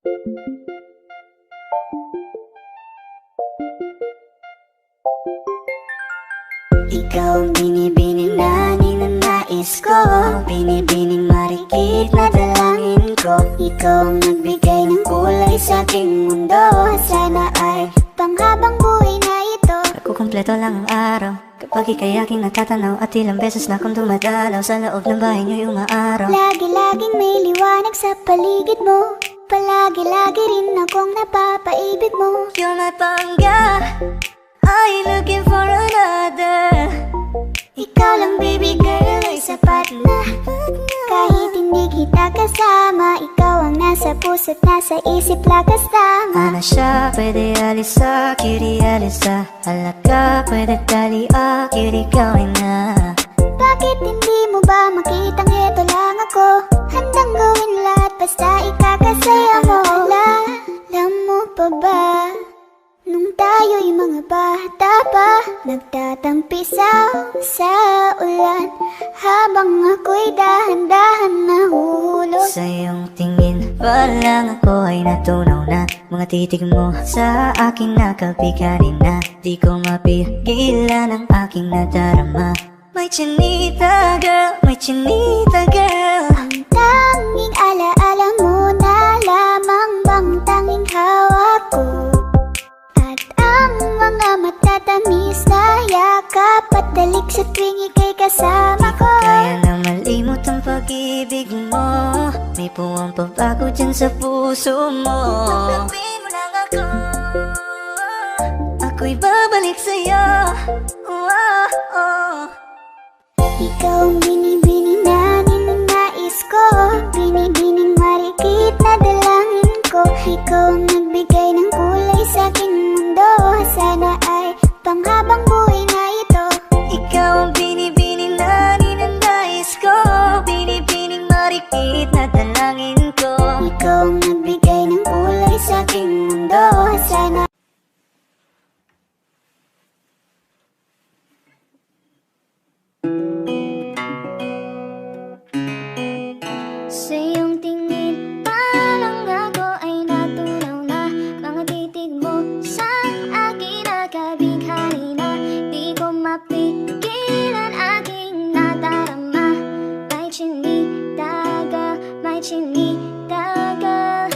Ikaw ang binibining na ninanais ko, binibining marikit na dalangin ko. Ikaw ang nagbigay ng kulay sa aking mundo. Sana ay panghabang buhay na ito. Nagkukumpleto lang ang araw kapag ika'y aking natatanaw, at ilang beses na akong dumadalaw sa loob ng bahay niyo'y umaaraw. Lagi-laging may liwanag sa paligid mo, palagi-lagi rin akong napapaibig mo. You're my pangga, I ain't looking for another. Ikaw lang baby girl ay sapat na. Kahit hindi kita kasama, ikaw ang nasa puso't nasa isip lakas tama. Ana siya, pwede alisa, cutie alisa. Halaka, pwede talia, cutie gawin na. Bakit hindi mo ba makitang heto lang ako? Handang gawin lahat basta ikakasaya mo. Alam mo pa ba, nung tayo'y mga bata pa, nagtatampisaw sa ulan, habang ako'y dahan-dahan nahuhulog. Sa iyong tingin pa lang ako ay natunaw na. Mga titig mo sa aking nakabiganin na. Di ko mapigilan ang aking nadarama. My chinita girl, my chinita girl. Ang tanging alaala mo na lamang bang tanging hawak ko, at ang mga matatamis na yakap at dalik sa tuwing ika'y kasama ko. Kaya na malimot ang pag-ibig mo, may puwang pagbago dyan sa puso mo. Tanggapin mo lang ako, ako'y babalik sa'yo. Ikaw ang binibining na ninanais ko, binibining marikit na dalangin ko. Ikaw ang nagbigay ng kulay sa aking mundo. Sana ay panghabang buhay na ito. Ikaw ang binibining na ninanais ko, binibining marikit na dalangin ko. Ikaw ang nagbigay ng kulay sa aking mundo. Sana sa iyong tingin pa lang ako ay natunaw na. Mga titig mo sa akin nakabighani na. Di ko mapigilan aking nadarama. May chinita girl, may chinita girl.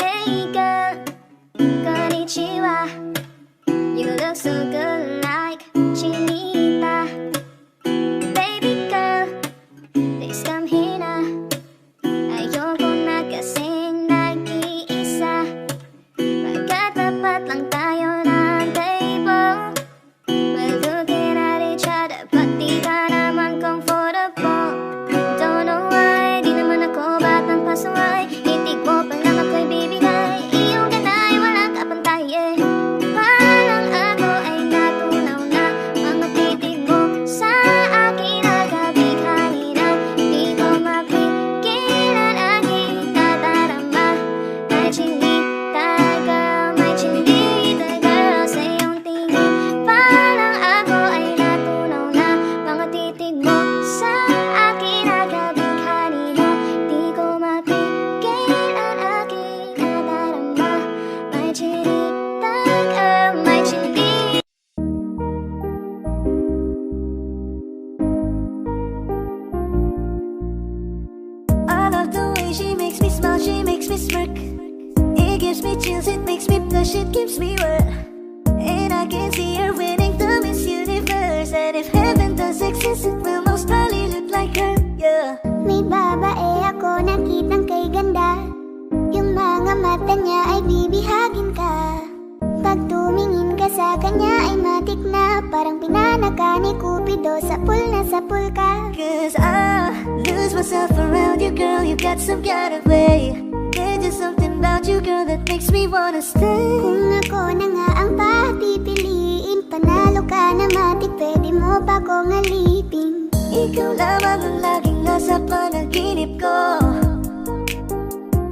Hey girl, konnichiwa. You look so good like chinita. Baby girl, please come here na. Ayoko na kasing nag-iisa, magkatapat lang tayo ng table. We're looking at each other, but di ka naman comfortable. Don't know why, di naman ako batang pasaway. Itig mo pa lang ako'y bibigay, iyong ganda ay walang kapantay eh. Parang ako ay natunaw na. Mga titig mo sa akin nakabighani na. Di ko mapigilan aking nadarama. My chinita girl, my chinita girl. Sa iyong tingin parang ako ay natunaw na. Mga titig mo sa akin nakabighani na. Di ko mapigilan aking nadarama. My chinita girl, my chinita. I love the way she makes me smile, she makes me smirk. It gives me chills, it makes me blush, it gives me work. And I can see her winning the Miss Universe. And if heaven does exist, it will most probably look like her, yeah. may babae ako nakitang kay ganda. Yung mga mata niya ay bibihagin ka. Pag tumingin ka sa kanya ay matik na. Parang pinanaka ni Cupido, sapul na sapul ka. Cause I lose myself around you, girl, you got some kind of way. There's just something about you, girl, that makes me wanna stay. Kung ako na nga ang papipiliin, panalo ka na matik, pwede mo pa kong alipin. Ikaw lamang ang laging nasa panaginip ko.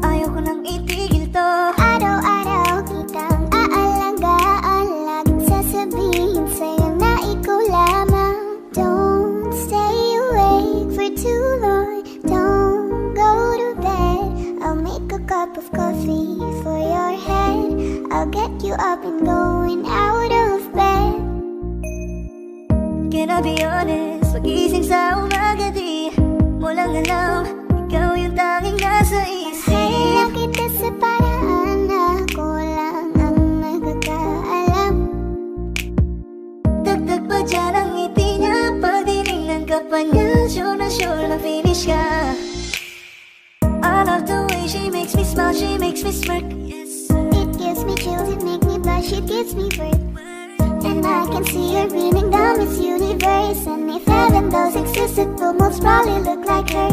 Ayoko nang itigil to. Araw-araw kitang aalagaan, laging sasabihin sa'yo na ikaw lamang. Don't stay awake for too long, don't go to bed. I'll make a cup of coffee for your head. I'll get you up and going out of bed. Can I be honest? Pagising sa umaga di mo lang alam, ikaw yung tanging nasa isip. Mahal kita sa paraan na ako lang ang nakakaalam. Dagdag pa dyan ang ngiti niya, pag tinignan ka pa niya, sure na finish ka. I love the way she makes me smile, she makes me smirk. It gives me chills, it makes me blush, it gives me birth. And I can see her beaming down this universe. And if heaven does exist, it will most probably look like her.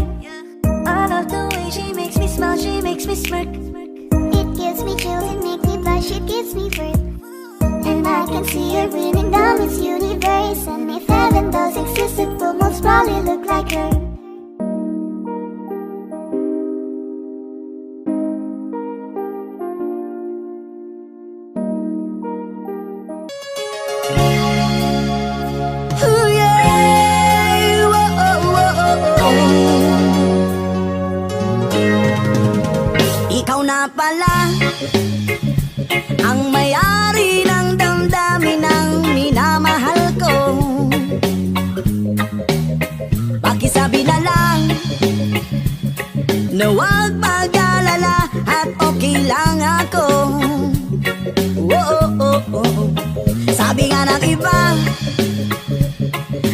I love the way she makes me smile, she makes me smirk. It gives me chills, it makes me blush, it gives me birth. And I can see her beaming down this universe. And if heaven does exist, it will most probably look like her. Ooh, yeah. Whoa, oh, oh, oh. Ikaw na pala ang may-ari ng damdamin ng minamahal ko. Pakisabi na lang na huwag mag-alala at okay lang ako. Oh, oh, oh, oh. Sabi nga ng iba,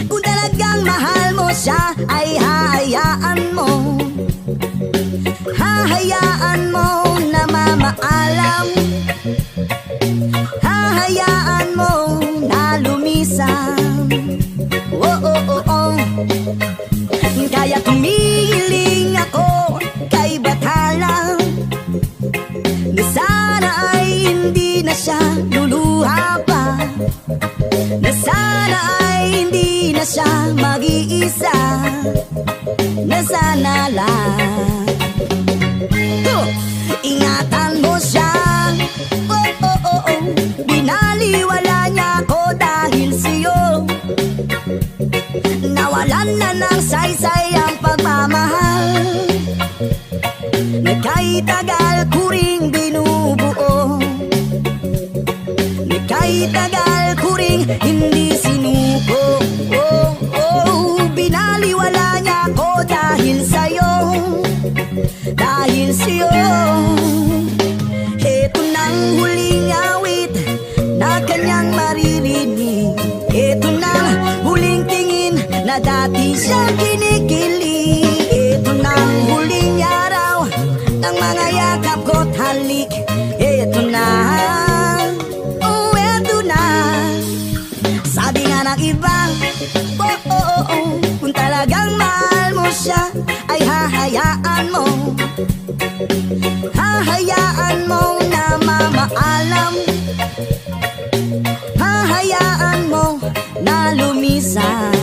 kung talagang mahal mo siya ay hahayaan mo. Hahayaan mo na mamaalam. Hahayaan mo na lumisan. Oh, oh, oh, oh. Kaya tumihiling ako kay Bathala na sana ay hindi na siya luluha pa. Na sana ay hindi na siya mag-iisa. Na sana lang ingatan mo siya. Oh, oh, oh, oh. Binaliwala niya ako dahil sa'yo. Nawalan na ng saysay ang pagmamahal na kahit tagal ko ring binubuo. Na kahit tagal ko ring hindi sinuko. Oh, oh. Binaliwala niya ako dahil sa'yo. Dahil sa'yo. Ito nang huling awit na kanyang maririnig. Ito nang huling tingin na dati siyang kinikilig. Ito nang huling araw ng mga yakap ko't halik. Ito na, oh ito na. Sabi nga ng iba, oh oh oh oh, kung talagang mahal mo siya ay hahayaan mo. Hahayaan mo na mamaalam. Hahayaan mo na lumisan.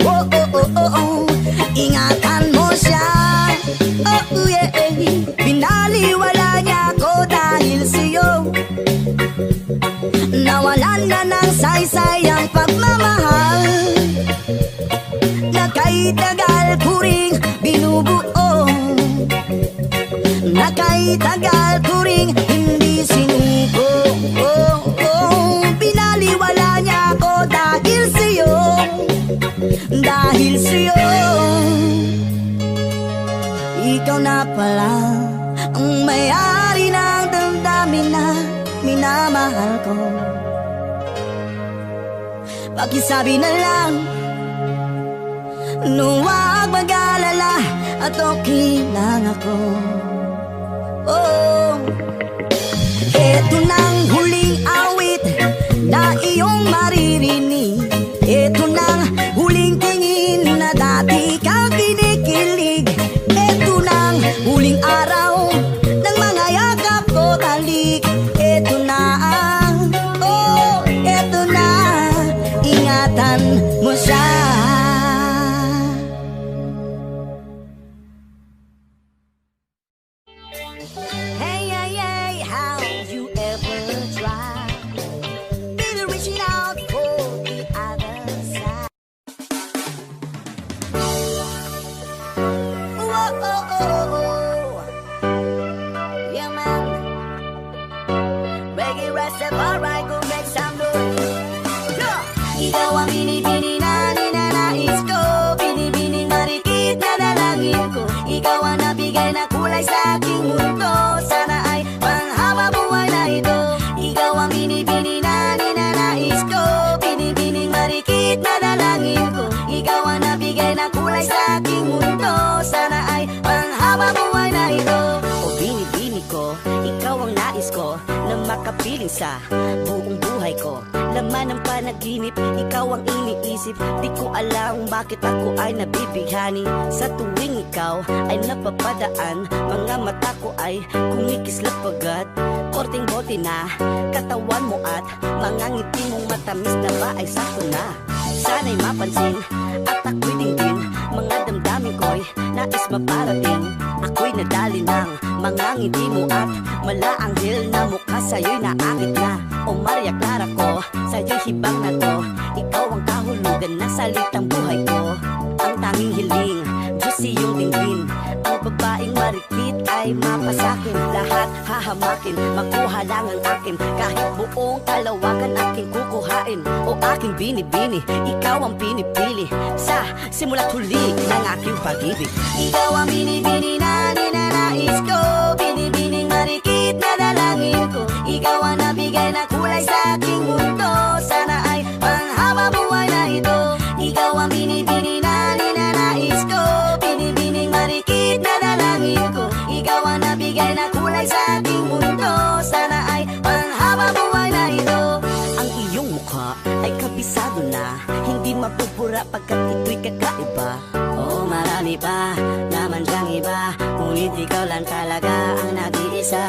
Oh, oh, oh, oh, oh. Ingatan mo siya. Oh, yeah. Binaliwala niya ako dahil sa'yo. Nawalan na ng saysay ang pagmamahal na kahit tagal ko ring binubuo. Na kahit tagal ko ring hindi sinuko. Oh, oh. Binaliwala niya ako dahil sa'yo. Dahil sa'yo. Ikaw na pala ang may-ari ng damdamin na minamahal ko. Pakisabi na lang na huwag mag-alala at okay lang ako. Oh, eto nang huling awit na iyong maririnig. Eto nang huling tingin na dati kang kinikilig. Eto nang huling araw ng mga yakap ko talik. Eto na, oh, eto na. Ingatan mo siya. Hey, hey, hey, how you ever try? Baby, reaching out for the other side. Whoa, oh, oh, oh. Yeah, man. Reggae Rastafari, go make some noise. Yeah. Ikaw ang binibini na ninanais ko, binibining marikit na dalangin ko. Ikaw ang nabigay na kulay sa aking mundo, sana ay panghaba buhay na ito. Ikaw ang binibini na ninanais ko, binibining marikit na dalangin ko. Ikaw ang nabigay na kulay sa aking mundo, sana ay panghaba buhay na ito. O binibini ko, ikaw ang nais ko, na makapiling sa buong buhay ko. Laman ng panaginip, ikaw ang iniisip. Di ko alam bakit ako ay nabibighani. Sa tuwing ikaw ay napapadaan, mga mata ko ay kumikislap agad. Korting bote na katawan mo at mga ngiti mong matamis na ba ay sakto na. Sana'y mapansin at ako'y dinggin, mga damdamin ko'y nais maparating. Ako'y nadali ng mga ngiti mo at malaanghel na mukha sa'yo'y naakit na. O Maria Clara ko, sa'yo'y hibang na to. Ikaw ang kahulugan ng salitang buhay ko. Ang tanging hiling, Diyos iyong dinggin. Ang babaeng marikit ay mapasakin. Lahat hahamakin, makuha lang ang akin. Kahit buong kalawakan aking kukuhain. O aking binibini, ikaw ang pinipili. Sa simula't huli ng aking pag-ibig. Ikaw ang binibini na ninanais ko, binibining marikit na dalangin ko. Ikaw ang nabigay na kulay sa aking mundo, sana ay panghaba buhay na ito. Ikaw ang binibini na ninanais ko, binibining marikit na dalangin ko. Ikaw ang nabigay na kulay sa aking mundo, sana ay panghaba buhay na ito. Ang iyong mukha ay kabisado na, hindi mapupura pagkat ito'y kakaiba. Oh, marami pa naman dyang iba, ngunit ikaw lang talaga ang nag-iisa.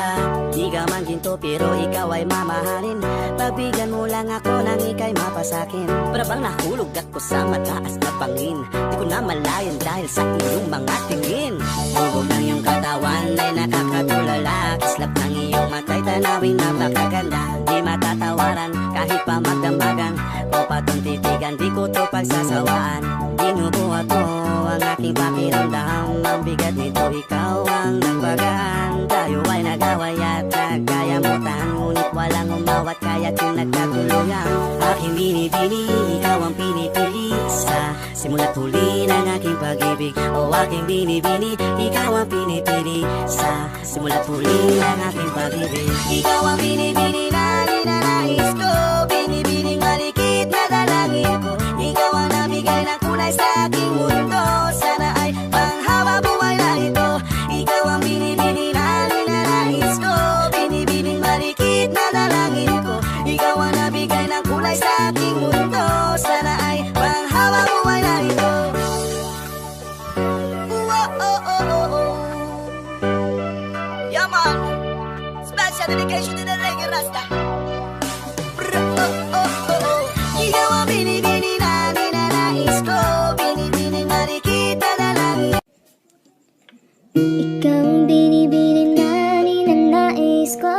Di ka man ginto pero ikaw ay mamahalin, pagbigyan mo lang ako nang ika'y mapasakin. Para bang nahulog ako sa mataas na bangin, di ko na malayan dahil sa iyong mga tingin. Hubog ng iyong katawan ay nakakatulala, kislap ng iyong mata'y tanawin napakaganda. Di matatawaran kahit pa magdambagan, o patong titigan di ko to pagsasawaan. Binubuhat mo ang aking pakiramdam, ang bigat nito ikaw ang nagbagaan. Tayo ay nag-away at nagkayamutan, ngunit walang umawat kaya't yung nagkatuluyan. Aking binibini, ikaw ang pinipili sa simula't huli ng aking pag-ibig. O aking binibini, ikaw ang pinipili sa simula't huli ng aking pag-ibig. Ikaw ang binibini na ninanais ko, binibining marikit na dalangin ko. Ikaw ang nabigay na kulay sa aking mundo, sana ay panghaba buhay na ito. Ikaw ang binibini na ninanais ko, binibining marikit na dalangin ko. Ikaw ang nabigay ng kulay sa aking mundo, sana ay panghaba buhay na ito. Yeah, man. Special dedication to the Reggae Rasta. Ikaw ang binibini na ninanais ko, binibining marikit na dalangin. Ikaw ang binibining na ninanais ko,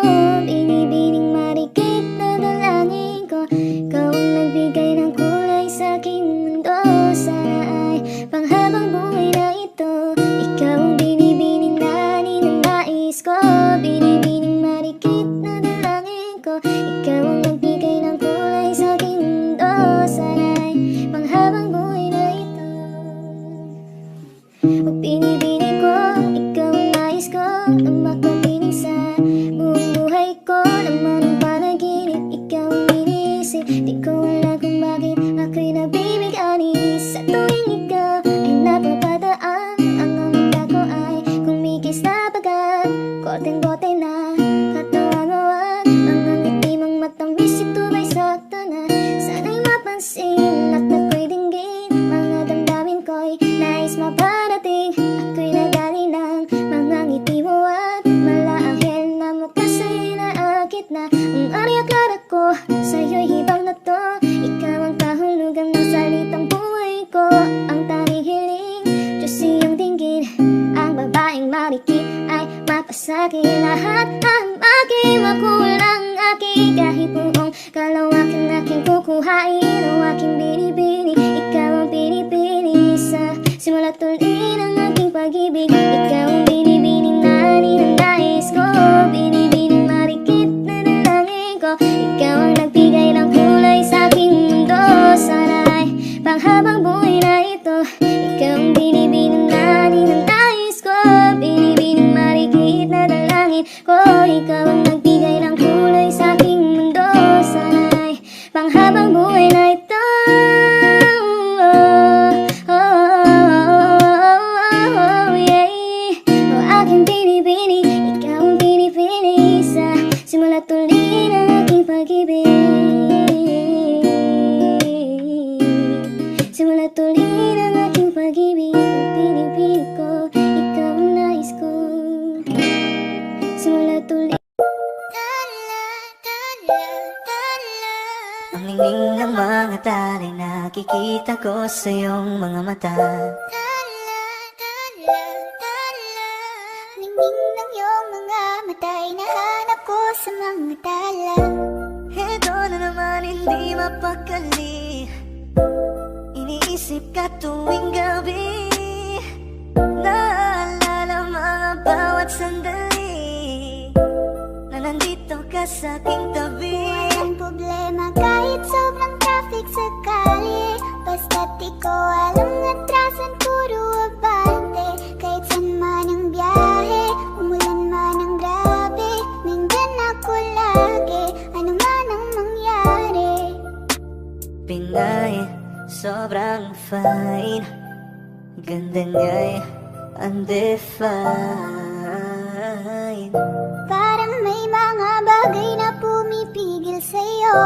binibining marikit na dalangin ko. Ikaw ang nagbigay ng kulay sa aking mundo, sana ay panghabang buhay na ito. Ikaw ang binibining na ninanais ko, binibining marikit na dalangin ko. Ikaw ang nagbigay ng kulay sa aking mundo, sana ay panghabang buhay na ito. O binibini ko, ikaw ang nais ko, na makapiling sa buong buhay ko. Naman ang panaginip, ikaw ang iniisip. Di ko alam kung bakit ako'y nabibigani. Sa tuwing ikaw ay napapadaan, ang mata ko ay kumikis na pagkat korteng bote na katawan mo at mga ngiti mong matamis. Ito ba'y sakto na? Sana'y mapansin at ako'y dinggin, mga damdamin ko'y nais maparating. Ako'y nagali ng mga ngiti mo at malaanghel na mukha sa'yo'y naakit na. Ang Maria Clara ko, sa'yo'y hibang na to. Ikaw ang kahulugan ng salitang buhay ko. Ang tanging hiling, Diyos iyong dinggin. Ang babaeng marikit ay mapasakin. Lahat ang aking makulang aking, kahit buong kalawakan aking kukuhain. O aking binibini, ikaw ang pinipili sa simula't huli ng aking pag-ibig. Ikaw ang binibini na ninanais ko, ko. Ikaw ang nagbigay ng kulay sa aking mundo. Sana'y panghabang buhay na ito. Aking pinipili, ikaw ang pinipili sa simula tuloy ng aking pag-ibig. Simula tuloy ng aking pag-ibig, pinipili ko, ikaw ang nais ko. Simula tuloy. Ang ningning ng mga tali nakikita ko sa iyong mga mata. Ningning ng iyong mga mata'y nahanap ko sa mga tala. Heto na naman hindi mapakali, iniisip ka tuwing gabi. Naalala mga bawat sandali na nandito ka sa aking tabi. Walang problema kahit sobrang traffic sa kalye. Basta't ikaw alam atrasan puro abante. Kahit saan man ang biyahe, umulan man ang grabe, nandyan ako lagi, ano man ang mangyari. Pinay, sobrang fine, ganda niya'y undefined. Parang may mga bagay na pumipigil sa'yo.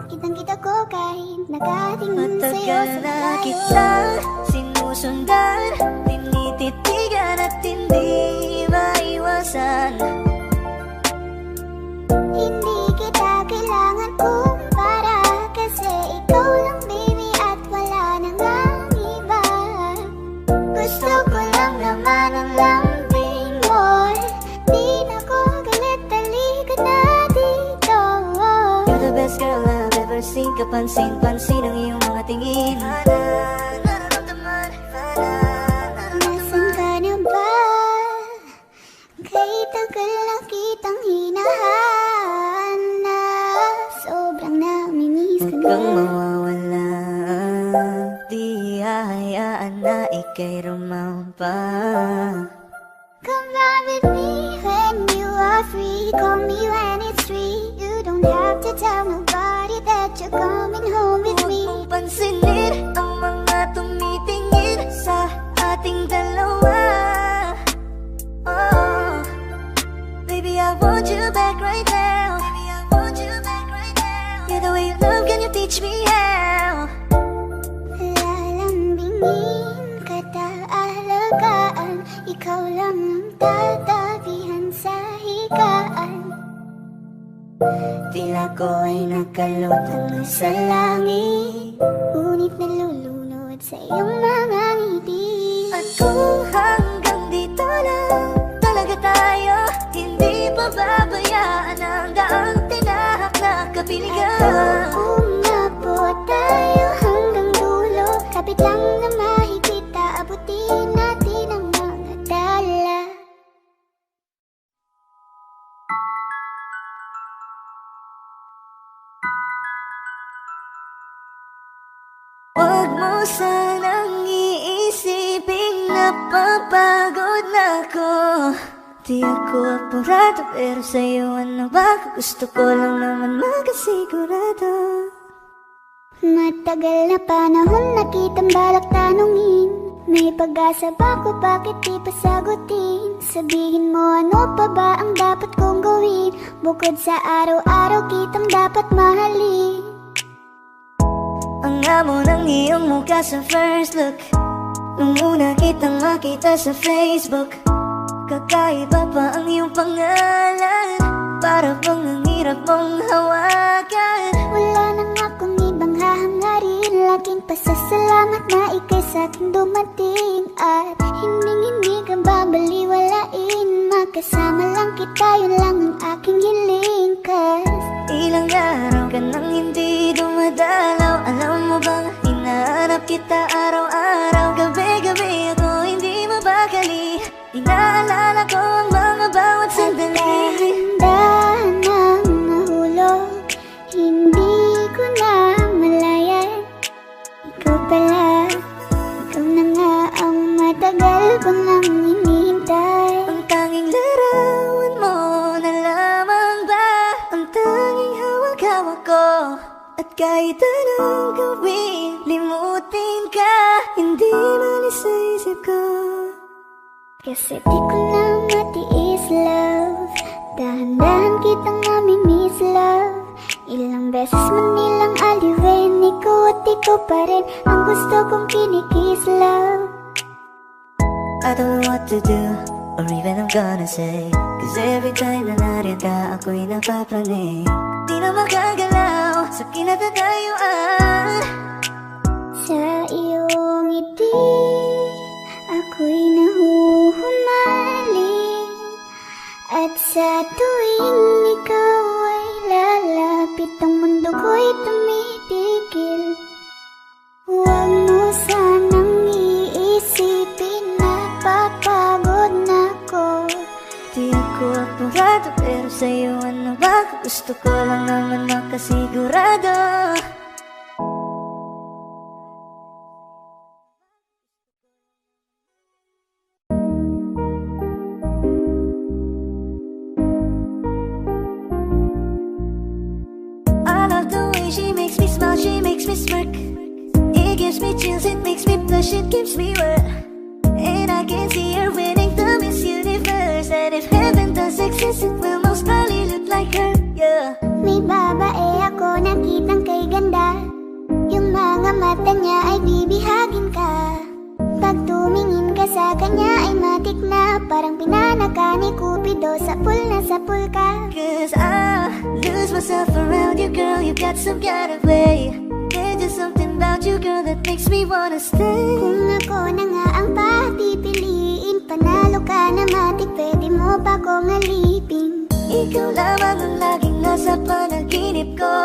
Kitang-kita ko kahit nakatingin sa'yo Matagal sa na malayo. kitang sinusundan, tinititigan at hindi maiwasan. Hindi kita kailangan kumpara, kasi ikaw lang baby at wala nang ang iba. Gusto ko lang naman ang lambing mo. Di na ko galit, halika na dito. You're the best girl I've ever seen. Kapansin-pansin ang iyong mga tingin. Nararamdaman, Nasaan ka na ba? Kay tagal na kitang hinahanap. Sobrang namimiss huwag ka kang na. mawawala, di hahayaan na ika'y rumampa. Come run with me when you are free. Call me when it's free. You don't have to tell nobody that you're coming home with Huwag me. mong pansinin ang mga tumitingin sa ating dalawa. Oh, baby, I want you back right now. Baby, I want you back right now. Yeah, the way you love, can you teach me how? Lalambingin kita alagaan. Ikaw lang ang tatabihan sa higaan. Tila ko ay nakalutang sa langit, Ngunit nalulunod sa iyong mga ngiti. at kung hanggang dito lang talaga tayo, hindi pababayaan ang daang tinahak na kapiligan. Umabot tayo hanggang dulo. Kapit lang na mahigit, aabutin natin ang mga dala. Huwag mo sanang iisiping napapagod na ako. Di ako apurado, pero sa'yo ano ba? Gusto ko lang naman makasigurado. Matagal na panahon na kitang balak tanungin. May pag-asa ba ko, bakit di pa sagutin? Sabihin mo ano pa ba ang dapat kong gawin? Bukod sa araw-araw kitang dapat mahalin. Ang amo ng iyong mukha sa first look, nung una kitang makita sa Facebook. Kakaiba pa ang iyong pangalan, para bang ang hirap mong hawakan. Wala nang akong ibang hahangarin, laging pasasalamat na ika'y sa'kin dumating. At hindi ka babaliwalain, makasama lang kita, yun lang ang aking hiling. Cause Ilang araw ka nang hindi dumadalaw. Alam mo bang hinahanap kita araw-araw? Gabi-gabi ako hindi mabakali, inaalala ko ang mga bawat sandali. dahan-dahan nang nahulog, hindi ko na malayan. Ikaw pala, ikaw na nga ang matagal ko nang hinihintay. Ang tanging larawan mo kahit anong gawin, limutin ka, hindi malis sa isip ko. Kasi di ko na matiis, love. Dahan-dahan kitang mamimiss, love. Ilang beses man nilang aliwin, ikaw at ikaw pa rin ang gusto kong kinikiss, love. I don't know what to do, or even I'm gonna say, cause every time na nariyan ka, ako'y napapraning. Di na makagalaw sa kinatatayuan. Sa iyong ngiti, ako'y nahuhumaling. At sa tuwing ikaw ay lalapit, ang mundo ko'y tumitigil. Huwag mo sanang iisipin na papagod na ko. Di ako apurado, pero sa'yo ano ba? Gusto ko lang naman makasigurado. I love the way she makes me smile, she makes me smirk. It gives me chills, it makes me blush, it gives me wet. And I can see her winning the Miss Universe. And if heaven does exist, it will most probably look like her, yeah. May babae ako nakitang kay ganda. Yung mga mata niya ay bibihagin ka. Pag tumingin ka sa kanya ay matik na, parang pinanaka ni Cupido, sapul na sapul ka. Cause I lose myself around you, girl, you got some kind of way. There's just something about you, girl, that makes me wanna stay. Kung ako na nga ang papipiliin, panalo ka na matik, pwede mo pa kong alipin. Ikaw lamang ang laging nasa panaginip ko.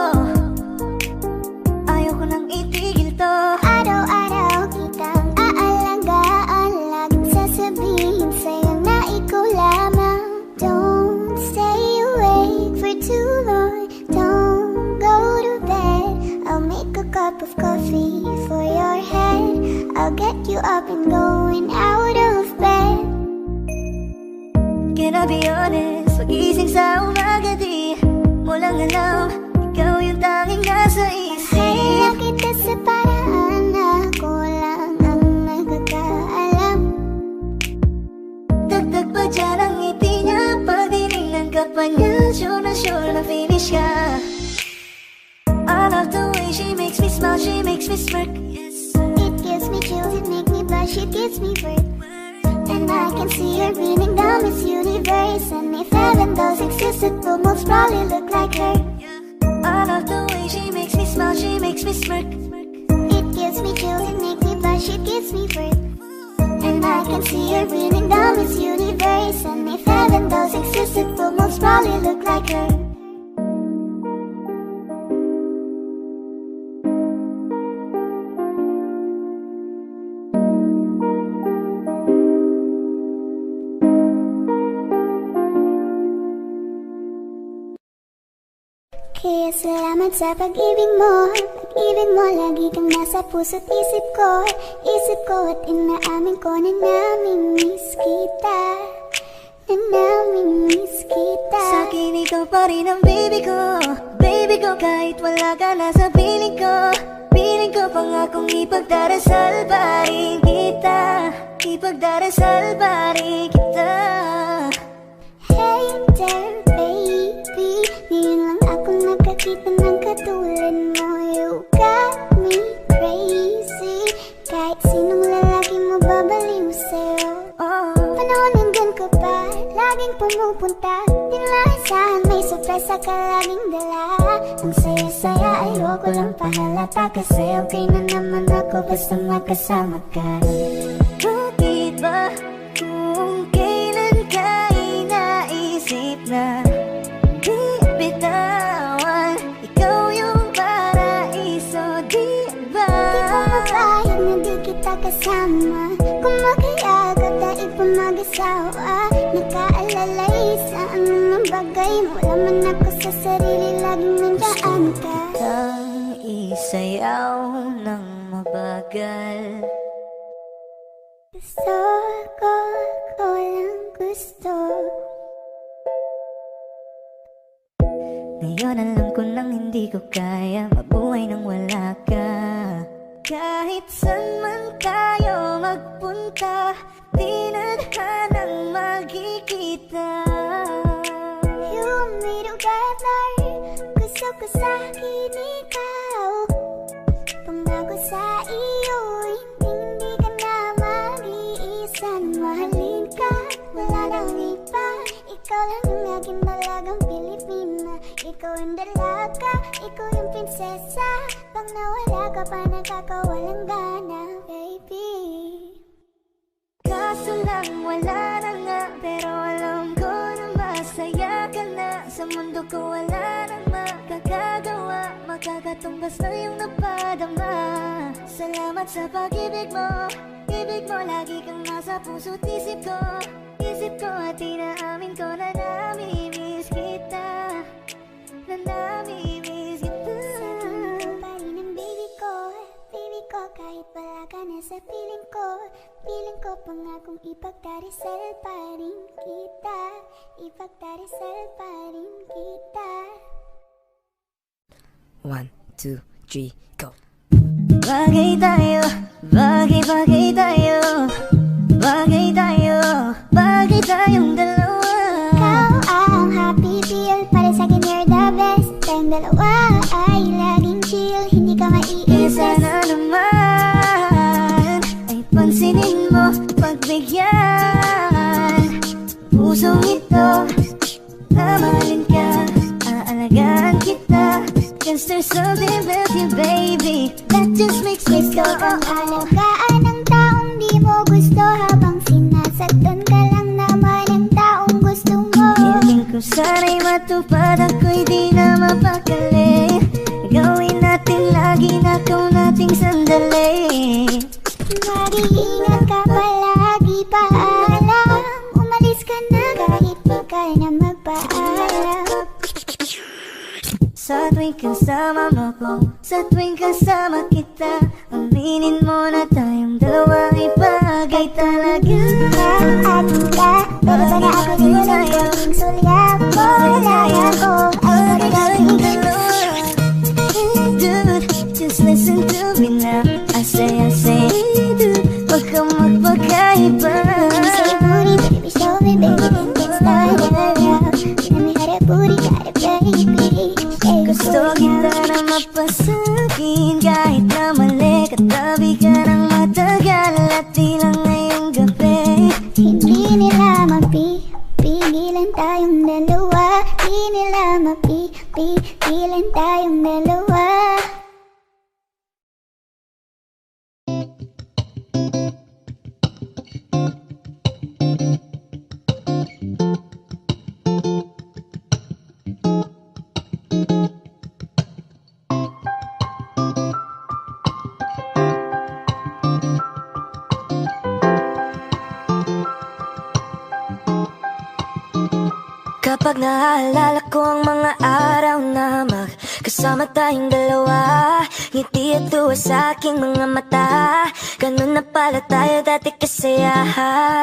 Ayaw ko nang itigil to. Araw-araw kitang aalagaan, laging sasabihin sa'yo na ikaw lamang. Don't stay awake for too long, don't go to bed. I'll make a cup of coffee for your head. I'll get you up and going out of bed. Can I be honest? Pagising sa umaga, di mo lang alam, ikaw yung tanging nasa isip. Kaya kita sa paraan na ako lang ang nagkakaalam. Dagdag pa dyan ang ngiti niya, pag tinignan ka pa niya, sure na finish ka. I love the way she makes me smile, she makes me smirk. It gives me chills, it makes me blush, it gives me breath. And I can see her winning the Miss Universe. And if heaven does exist, it will most probably look like her. I love the way she makes me smile, she makes me smirk. It gives me chills, it makes me blush, it gives me breath. And I can see her winning the Miss Universe. And if heaven does exist, it will most probably look like her. Kaya salamat sa pag-ibig mo. Pag-ibig mo, lagi kang nasa puso't isip ko. Isip ko at inaamin ko na namimiss kita. Na namimiss kita. Sa'kin ikaw pa rin ang baby ko. Baby ko, kahit wala ka na sa piling ko. Piling ko pangakong ipagdarasal pa rin kita. Ipagdarasal pa rin kita. Hey there baby, ngayon lang ako nakakita ng katulad mo. You got me crazy, kahit sinong lalaki mo babaliw sa'yo. Panahon nandun ka pa, laging pumupunta. Di nalasahan, may sorpresa ka laging dala. Ang saya-saya ay huwag ko lang pahalata, kasi okay na naman ako basta makasama ka. Bakit ba kung kailan ka inaisip na di bitawan, ikaw yung paraiso, di ba? Di ko mapahig na di kita kasama. Kung makaiagad dahil pa mag-asawa, nakaalalay sa anumang bagay. Wala man ako sa sarili, laging nandiyan ka. Ang isayaw ng mabagal. Gusto ko lang gusto. Ngayon alam ko nang hindi ko kaya mabuhay buhay nang wala ka. Kahit saan man tayo magpunta, di na hanang magkikita. You and me together, gusto ko sa'kin ikaw. Pangako sa iyo, hindi ka na mag-iisa. Mahalin ka, wala nang iba. Ikaw lang yung aking dalagang Pilipina. Ikaw ang dalaga, ikaw yung prinsesa. Pag nawala ka pa, nakakawalang gana, baby. Kaso lang wala na nga, pero alam ko na masaya ka na. Sa mundo ko wala nang makakagawa, makakatumbas na yung napadama. Salamat sa pag-ibig mo, ibig mo lagi kang nasa puso't isip ko. Isip ko at inaamin ko na namimiss kita, na namimiss kita. Sa tingin ko pa rin ang baby ko, baby ko. Kahit wala ka na sa piling ko, piling ko pangakong ipagdarasal pa rin kita, ipagdarasal pa rin kita. 1, 2, 3, go. Bagay tayo, bagay tayo, bagay tayo, bagay tayong dalawa. Ikaw ang happy feel, para sa'kin you're the best. Tayong dalawa ay laging chill, hindi ka maiinis. Sana naman ay pansinin mo, pagbigyan. Pusong ito, mahalin ka, aalagaan kita. Cause there's something with you, baby, that just makes me go. Ang alagaan ng taong di mo gusto, habang sinasaktan ka lang naman ang taong gusto mo. Hiling ko sana'y matupad, ako'y di na mapakali. Gawin natin lagi na ikaw nating sandali. Mag-iingat ka palagi, paalam. Umalis ka na kahit di ka na magpaalam. Sa tuwing kasama mo ko, sa tuwing kasama kita, aminin mo na tayong dalawa ay bagay talaga. Atin ka, pero ba na ako din ang gawing sulyap mo? Laya ko ay Tayong magiging dalawa. Dude, just listen to me now. I say, dude, wag kang magpakaiba. say booty, baby, show me, baby, then get started. Let me have that booty, got it, baby. Gusto kita na mapasagin, kahit na mali. Katabi ka ng matagal at di lang ngayong gabi. Hindi nila mapipigilan tayong dalawa. Hindi nila mapipigilan tayong dalawa. Kapag naaalala ko ang mga araw na magkasama tayong dalawa, ngiti at tuwa sa aking mga mata. Ganun na pala tayo dati kasaya.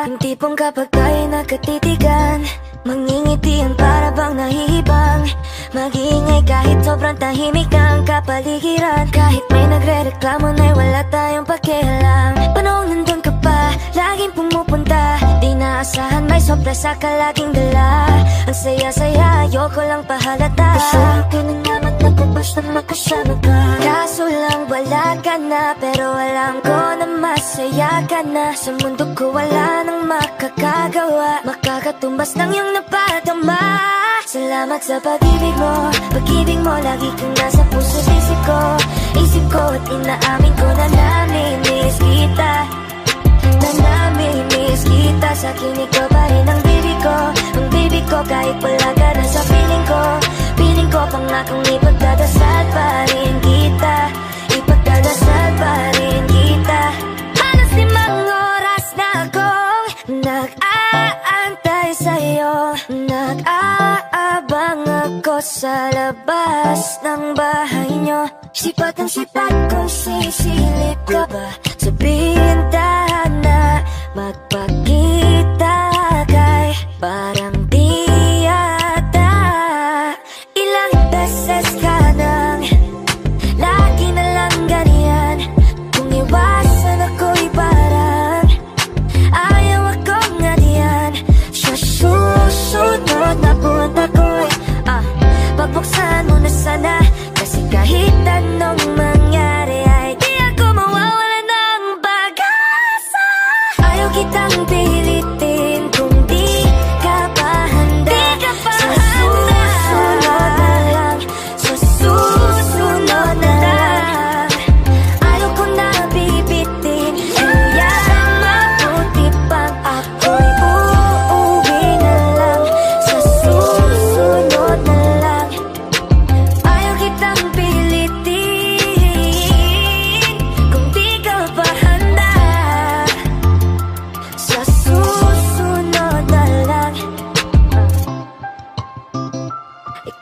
Yung tipong kapag tayo nakatitigan, mangingitian para bang nahihibang. Mag-iingay kahit sobrang tahimik ang kapaligiran. Kahit may nagre-reklamo na'y wala tayong pakialam. Panong nandun ka pa, laging pumupunta. Di naasahan may sobra sa kalaging dala. Ang saya-saya, ayoko lang pahalata. Gusto ka na naman ako basta makasama ka. Kaso lang wala ka na, pero alam ko na masaya ka na. Sa mundo ko wala nang makakagawa, makakatumbas ng iyong napadama. Salamat sa pag-ibig mo lagi kang nasa puso't isip ko. Isip ko at inaamin ko na namimiss kita, na namimiss kita. Sa akin ikaw pa rin ang baby ko, kahit wala ka na sa piling ko. Piling ko pangakong ipagdadasal pa rin kita, ipagdadasal pa rin kita. Halos 5 oras na akong nag-aantay sa'yo, nag-aabang ako sa labas ng bahay nyo. Sipat ang sipat kung sisilip ka ba sa bintana, magpakita kay parang di yata. Ilang beses ka nang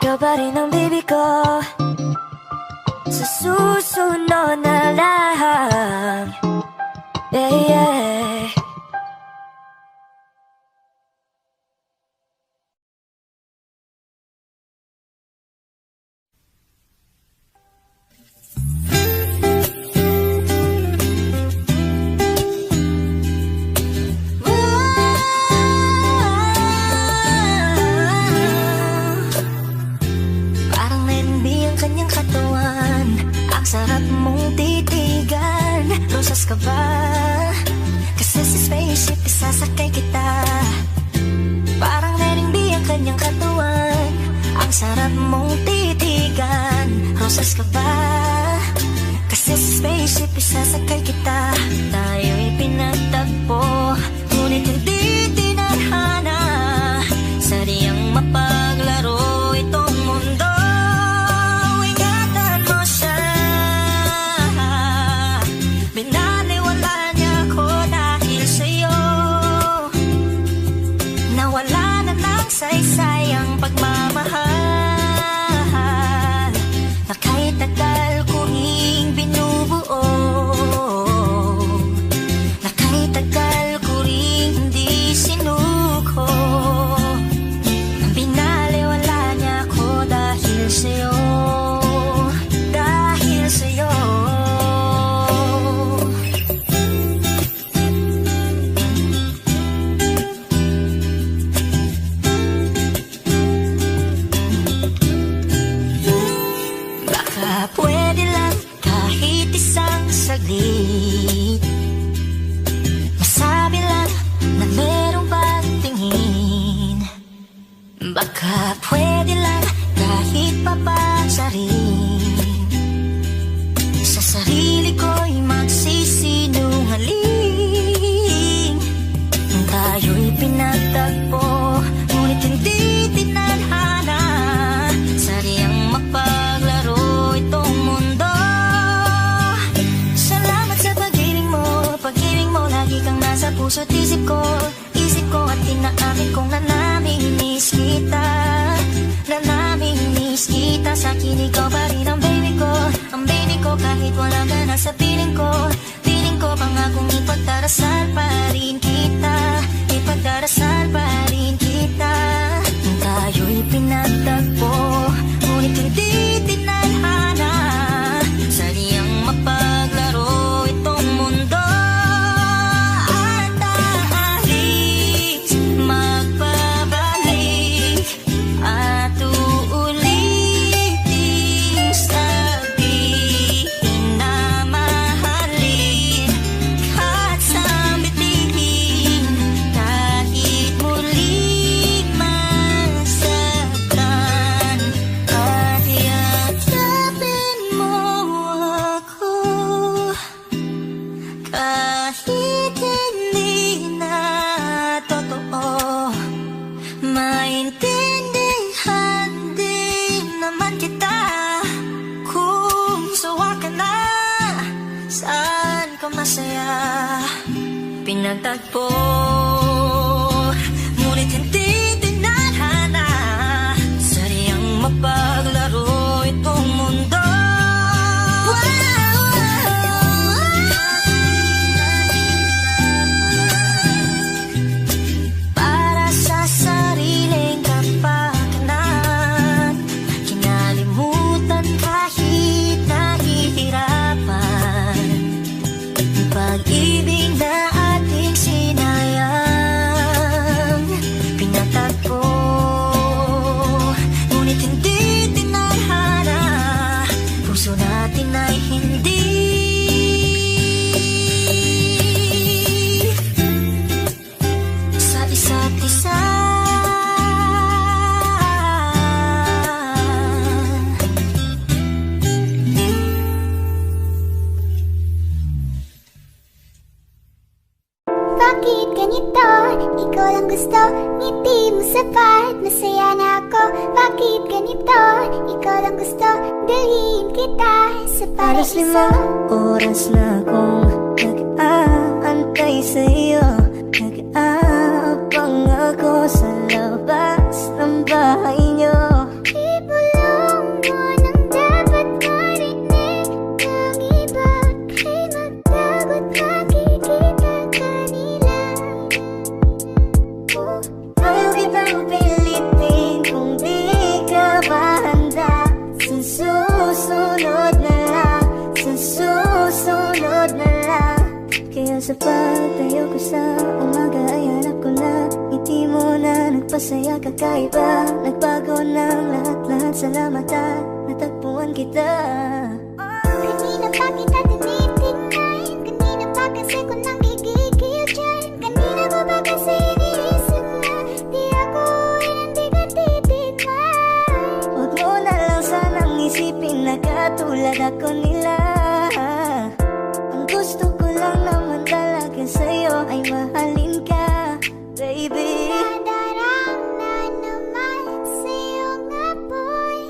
ikaw pa rin ang baby ko. Sa susunod na lang, yeah, yeah. Sarap mong titigan, rosas ka ba? Kasi sa spaceship isasakay kita. Parang narimbi ang kanyang katawan. Ang sarap mong titigan, rosas ka ba? Kasi sa spaceship isasakay kita. Tayo'y pinagtagpo, ngunit hindi tinadhana. Sadyang mapaglaro itong mundo. Saysay ang pagmamahal na kahit tagal ko ring binubuo, na kahit tagal ko ring hindi sinuko. Ang binaliwala niya ko dahil sa'yo, dahil sa'yo. Pwede lang kahit isang saglit, masabi lang na merong pagtingin. Baka pwede lang kahit papansarin, sa sarili ko'y magsisinungaling. Tayo'y pinagtagpo, ngunit hindi tinadhana. Sadyang mapaglaro itong mundo. Salamat sa pag-ibig mo, lagi kang nasa puso't isip ko at inaamin kong nanamimiss kita, nanamimiss kita. Sa'kin ikaw pa rin ang baby ko, kahit wala ka na sa piling ko pangakong ipagdarasal pa rin kita, ipagdarasal pa rin kita. Tayo'y pinagtagpo, ngunit hindi tinadhana. Sadyang mapaglaro itong mundo. At aalis, magpabalik, at uulitin sabihin na mahalin. Kahit sambitin, kahit muling masaktan, at yakapin mo ako. Kahit hindi na totoo, maintindihan din naman kita. Kung sawa ka na, saan ka masaya? Pinagtagpo, ngunit hindi tinadhana. Sadyang mapaglaro itong mundo. Para sa sariling kapakanan, kinalimutan kahit nahihirapan. Pag-ibig na ating sinayang, pinatagpo, ngunit hindi tinadhana. Puso natin ay hindi sa isa't isa. Bakit ganito? Ikaw lang gusto, ngiti mo sapat, masaya na ako. Bakit ganito? Ikaw lang gusto, dalhin kita sa Halos paraiso. 5 oras na akong nag-aantay sa'yo. Nag-aabang ako sa labas ng bahay niyo. Di mo Kaya sa pagtayo ko sa umaga ay hanap ko na ngiti mo na nagpasaya kakaiba. Nagbago ng lahat-lahat, salamat at natagpuan kita. Kanina pa kita tinitingnan, kanina pa kasi ko nang gigigil dyan. Kanina ko ba kasi iniisip na di ako ay hindi ka titignan. Huwag mo na lang sanang isipin na katulad ako nila. Ang gusto ko lang naman talaga sa'yo ay mahalin ka, baby. Nadarama naman sa iyong apoy.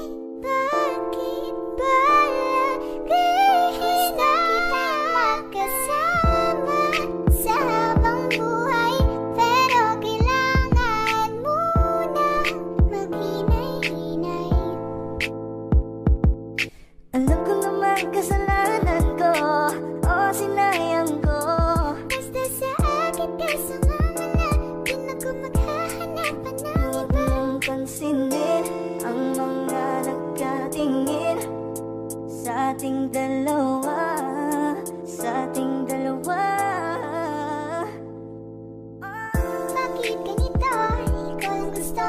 Bakit ba lagi na kita makasama sa habang buhay? Pero kailangan munang maghinay-hinay. Alam ko naman kasalanan ko, o sinayang ko. Basta sa akin ka sumama na, di na ko maghahanapan ng Huwag iba. mong pansinin ang mga nagkatingin sa ating dalawa, sa ating dalawa. Bakit ganito? Ikaw lang gusto,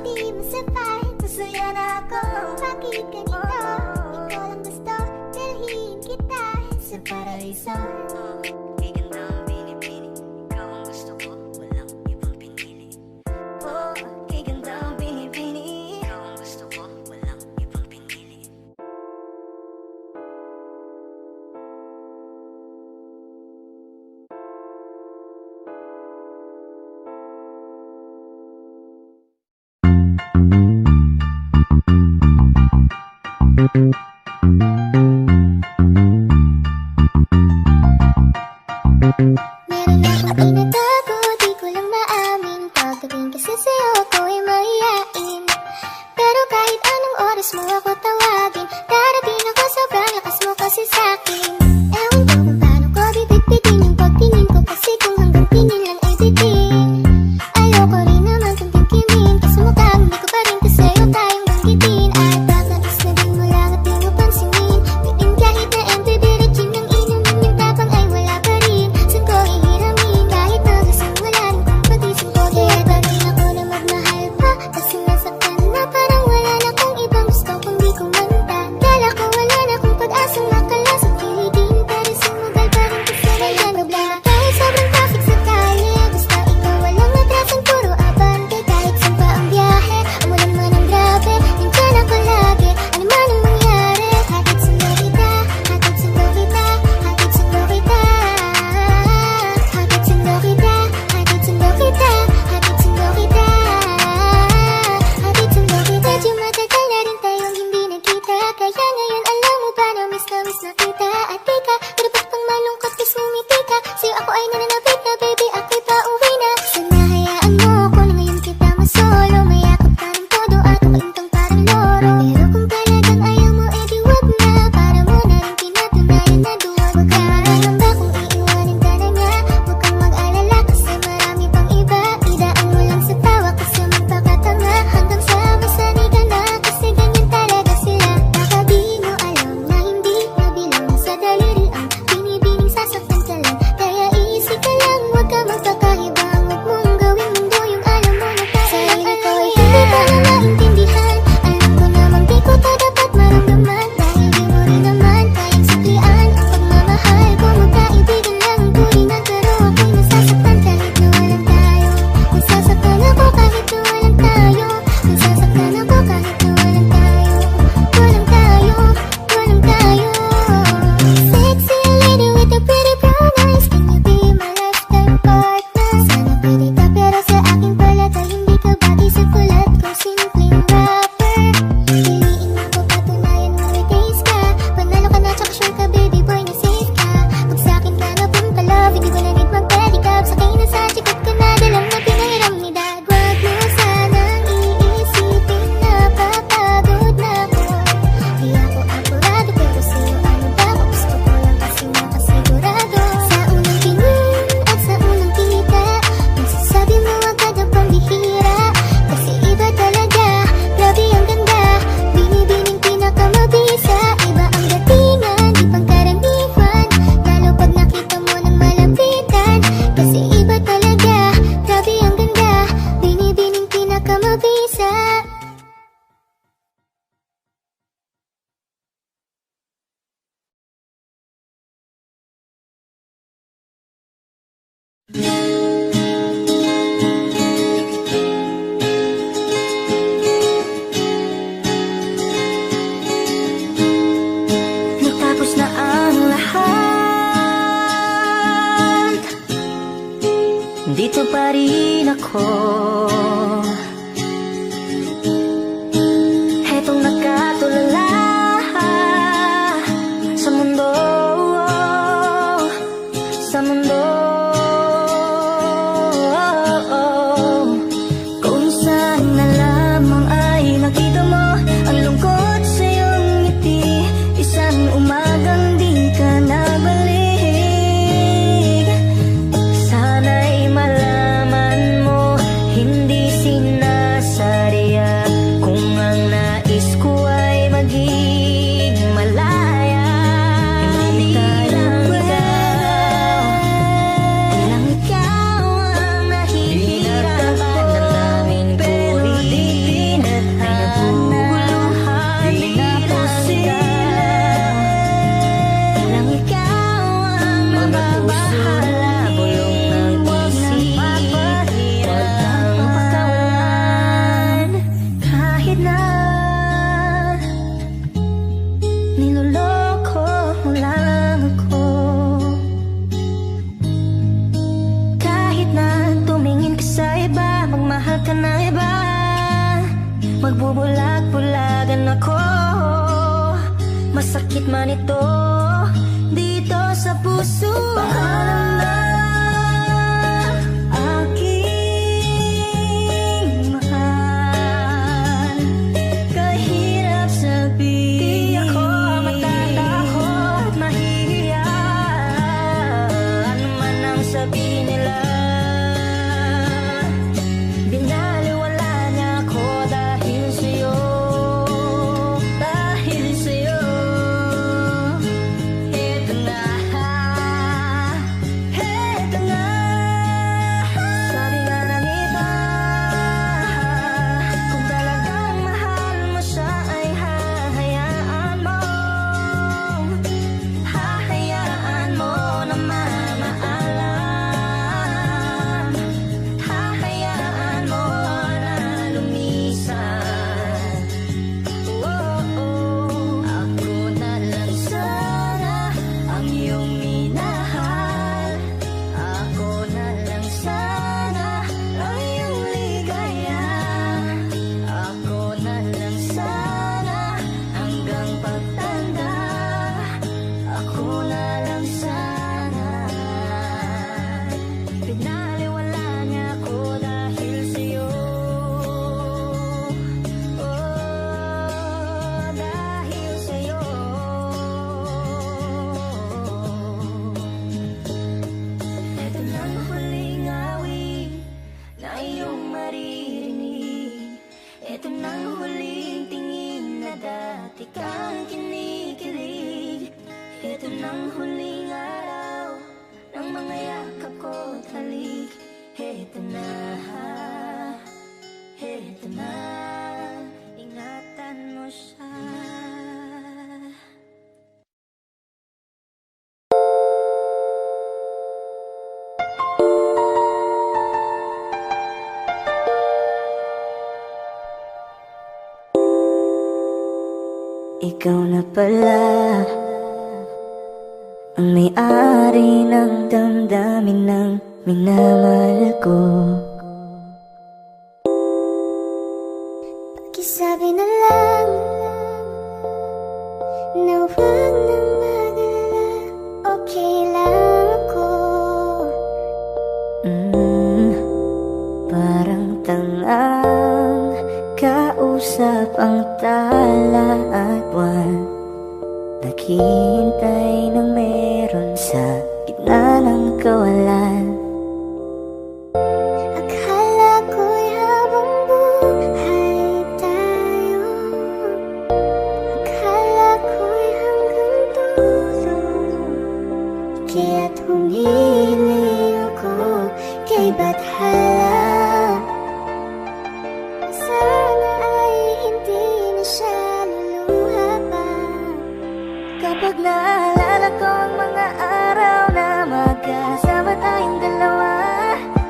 hindi mo sapat. Masaya na ako. Bakit ganito? Ikaw lang gusto, dalhin kita sa paraiso. Kay ganda ang binibini, ikaw ang gusto ko, walang ibang pinili. Oh, kay ganda ang binibini. Ikaw ang gusto ko, walang ibang pinili. Meron akong tinatago, di ko lang maamin. Pagdating kasi sa'yo, ako ay mahihain. Pero kahit anong oras mo ako tawagin, darating ako, sobrang lakas mo kasi sa'kin. Ewan ko kung paano ko bibigbitin yung pagtingin ko, kasi kung hanggang tingin lang ay bitin. Ayoko rin naman kung tingkimin, kasi mukhang hindi ko pa rin kasa'yo tayong banggitin. At baka isnagin mo lang at di mo pansinin, bitin kahit na MTV regime ng inumin yung tapang ay wala pa rin. Saan ko ihiramin kahit magasang wala na kung pagising ko. Kaya bakit ako na magmahal pa, kasi nasaktan na parang wala na kung ibang gusto kundi kumanta. Kala ko wala na kung pag-asang makalas at kilig Binubulag-bulagan ako. Masakit man ito dito sa puso. Paalam na aking mahal. Kahirap sabihin, di ako matatakot, mahihiya. Ano man ang sabihin nila, binaliwala niya ako dahil sa'yo. Dahil sa'yo. Heto na, heto na. Sabi nga ng iba, kung talagang mahal mo siya ay hahayaan mo. Hahayaan mo na mamaalam. Hahayaan mo na lumisan. Ako na lang sana ang iyong minahal. Ako na lang sana ang iyong ligaya. Ako na lang sana hanggang pagtanda. Ako na lang sana. Pinaliwala niya ako dahil sa'yo. Dahil sa'yo. Ito nang huling awit na iyong maririnig. Ito nang huling tingin na dati kang kinikilig. Ito nang huling araw ng mga yakap ko't halik. Ito na, ito na, ingatan mo siya. Ikaw na pala ang may-ari ng damdamin ng minamahal ko. Pakisabi na lang na huwag nang mag-alala, okay lang ako. Parang tangang kausap ang tala at buwan. Naghihintay ng meron sa gitna ng kawalan. Akala ko'y habang buhay tayo, akala ko'y hanggang dulo. Kaya't humili ako kay Bathala. Sana ay hindi na siya luluha pa. Kapag naalala ko ang mga araw na magkasama tayong dalawa,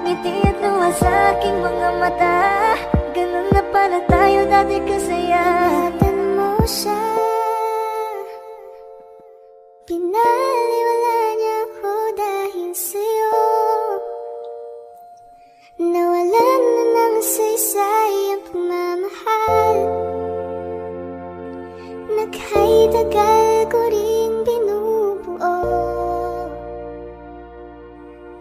ngiti at luha sa aking mga mata. Ganun na pala tayo dati kasaya. Ingatan mo siya. Pinaliwala niya ako dahil sa'yo. Nawalan na ng saysay ang pagmamahal. Naghay-tagal ko rin binubuo.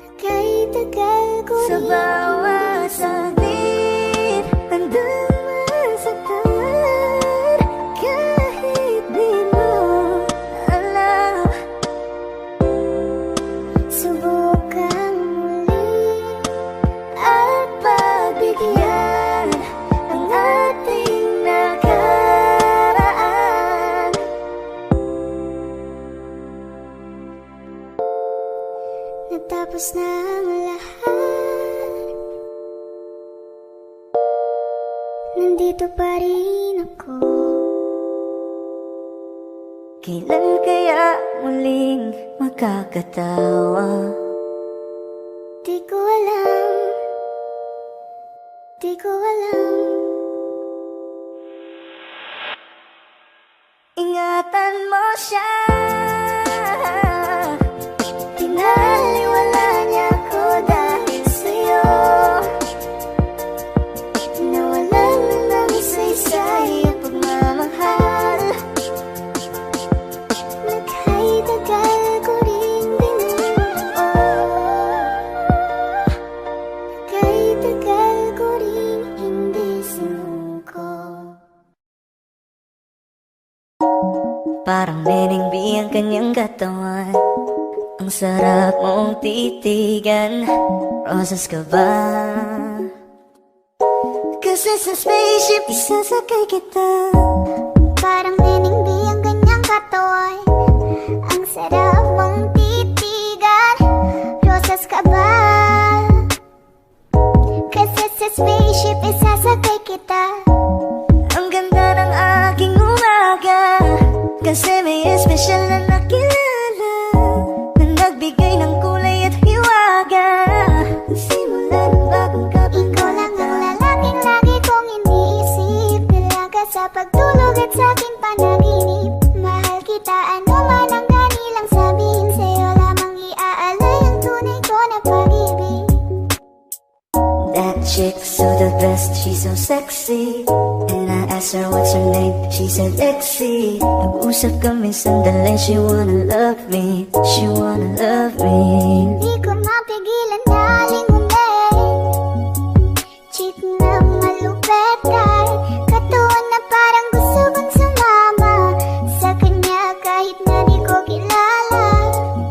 Naghay-tagal ko Sa rin bawat saglit, handang masaktan. Kahit di mo alam, subukang muli at pagbigyan ang ating nakaraan. Natapos na ang lahat, nandito pa rin ako. kailan kaya muling makakatawa? Di ko alam, di ko alam. Ingatan mo siya. Pinaliwala niya ako dahil sa'yo. Nawalan na ng saysay Parang Neneng B ang kanyang katawan. Ang sarap mong titigan. Rosas ka ba? Kasi sa spaceship isasakay kita. Parang Neneng B ang kanyang katawan. Ang sarap mong titigan. Rosas ka ba? Kasi sa spaceship isasakay kita. Ang ganda ng aking umaga, kasi may espesyal na nakilala na nagbigay ng kulay at hiwaga. Simula ng bagong Ikaw lang ang lalaking lagi kong iniisip. Dalaga sa pagtulog at sa aking panaginip. Mahal kita, ano man ang kanilang sabihin. Sa'yo lamang iaalay ang tunay ko na pag-ibig. That chick's so the best, she's so sexy. And I asked her what's her name, she said Lexi. Nag-usap kami sandali, she wanna love me, she wanna love me. Di ko mapigilan na lingunin. Chick na malupet ay katuon na parang gusto kong sumama sa kanya kahit na di ko kilala.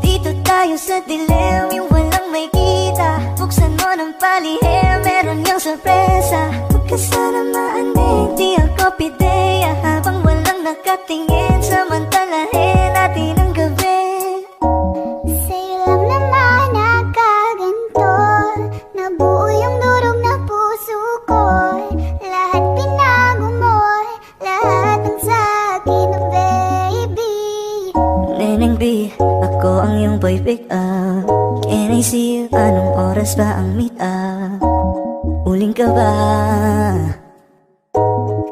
Dito tayo sa dilim, yung walang may kita. Buksan mo ng palihim, meron yung sorpresa. Magkasama maanig, di ako pideya. Habang walang nakatingin, samantalahin natin ang gabi. Sa'yo lang naman nakaganto. Nabuo yung durog na puso ko. Lahat pinago mo, lahat ng sa'kin, oh baby. Neneng B, ako ang iyong boy pick up. Can I see you? Anong oras ba ang meet up? Uling ka ba?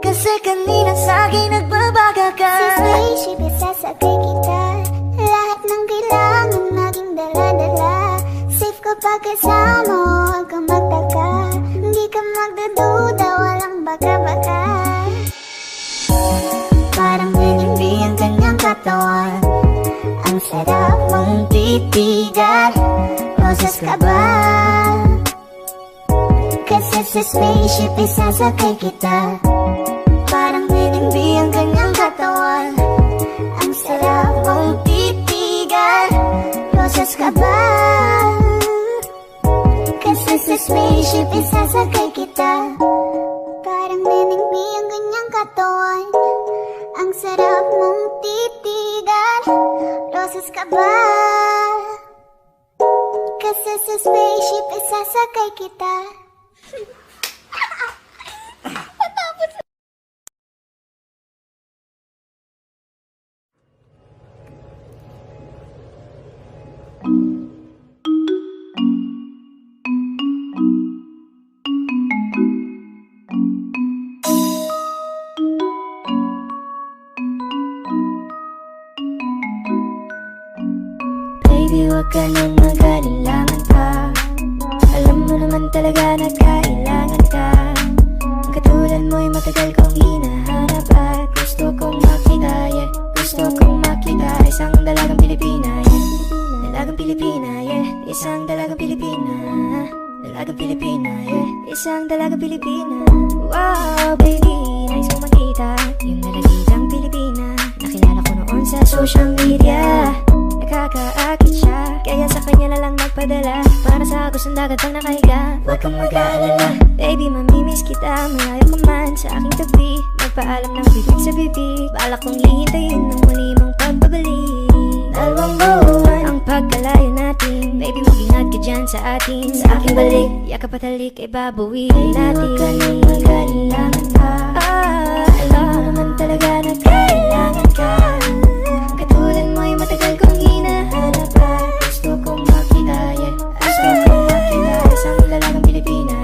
Kasi kanina sa'kin nagbabaga ka. Sa spaceship isasakay kita. Lahat ng kailangan maging dala-dala. Safe kapag kasama, huwag kang magtaka. Hindi ka magdududa, walang baka-baka. Parang Neneng B ang kanyang katawan. Ang sarap mong titigan. Rosas ka ba? Kasi sa spaceship isasakay kita. Parang Neneng B ang kanyang katawan. Ang sarap mong titigan. Rosas ka ba? Kasi sa spaceship isasakay kita. Parang Neneng B ang kanyang katawan. Ang sarap mong titigan. Rosas ka ba? Kasi sa spaceship isasakay kita. Baby, wag ka nang mag-alilangan pa. Alam mo naman talaga na kailangan ka. Ang katulad mo'y matagal kong hinahanap. At gusto kong makita, yeah. Gusto kong makita isang dalagang Pilipina, yeah. Dalagang Pilipina, yeah. Isang dalagang Pilipina. Dalagang Pilipina, yeah. Isang dalagang Pilipina. Wow, baby, nais kong makita yung dalagitang Pilipina. Nakilala ko noon sa social media. Nakakaakit siya, kaya sa kanya na lang nagpadala. Para sa gustong dagat ang nakahiga. Huwag kang mag-aalala, baby, mamimiss kita. Malayo ka man sa aking tabi. Magpaalam ng bibig sa bibig. Balak kong hihintayin ng muli mong pagbabalik. Dalawang buwan ang pagkalayo natin. Baby, mag-ingat ka dyan sa atin. Sa aking balik, yakap at halik ay babawiin natin. Huwag ka nang mag-alilangan pa. Alam mo naman talaga na kailangan ka. Katulad mo'y matagal kong hinahanap. At gusto kong makita, yeah. Gusto kong makita isang lalagang Pilipina.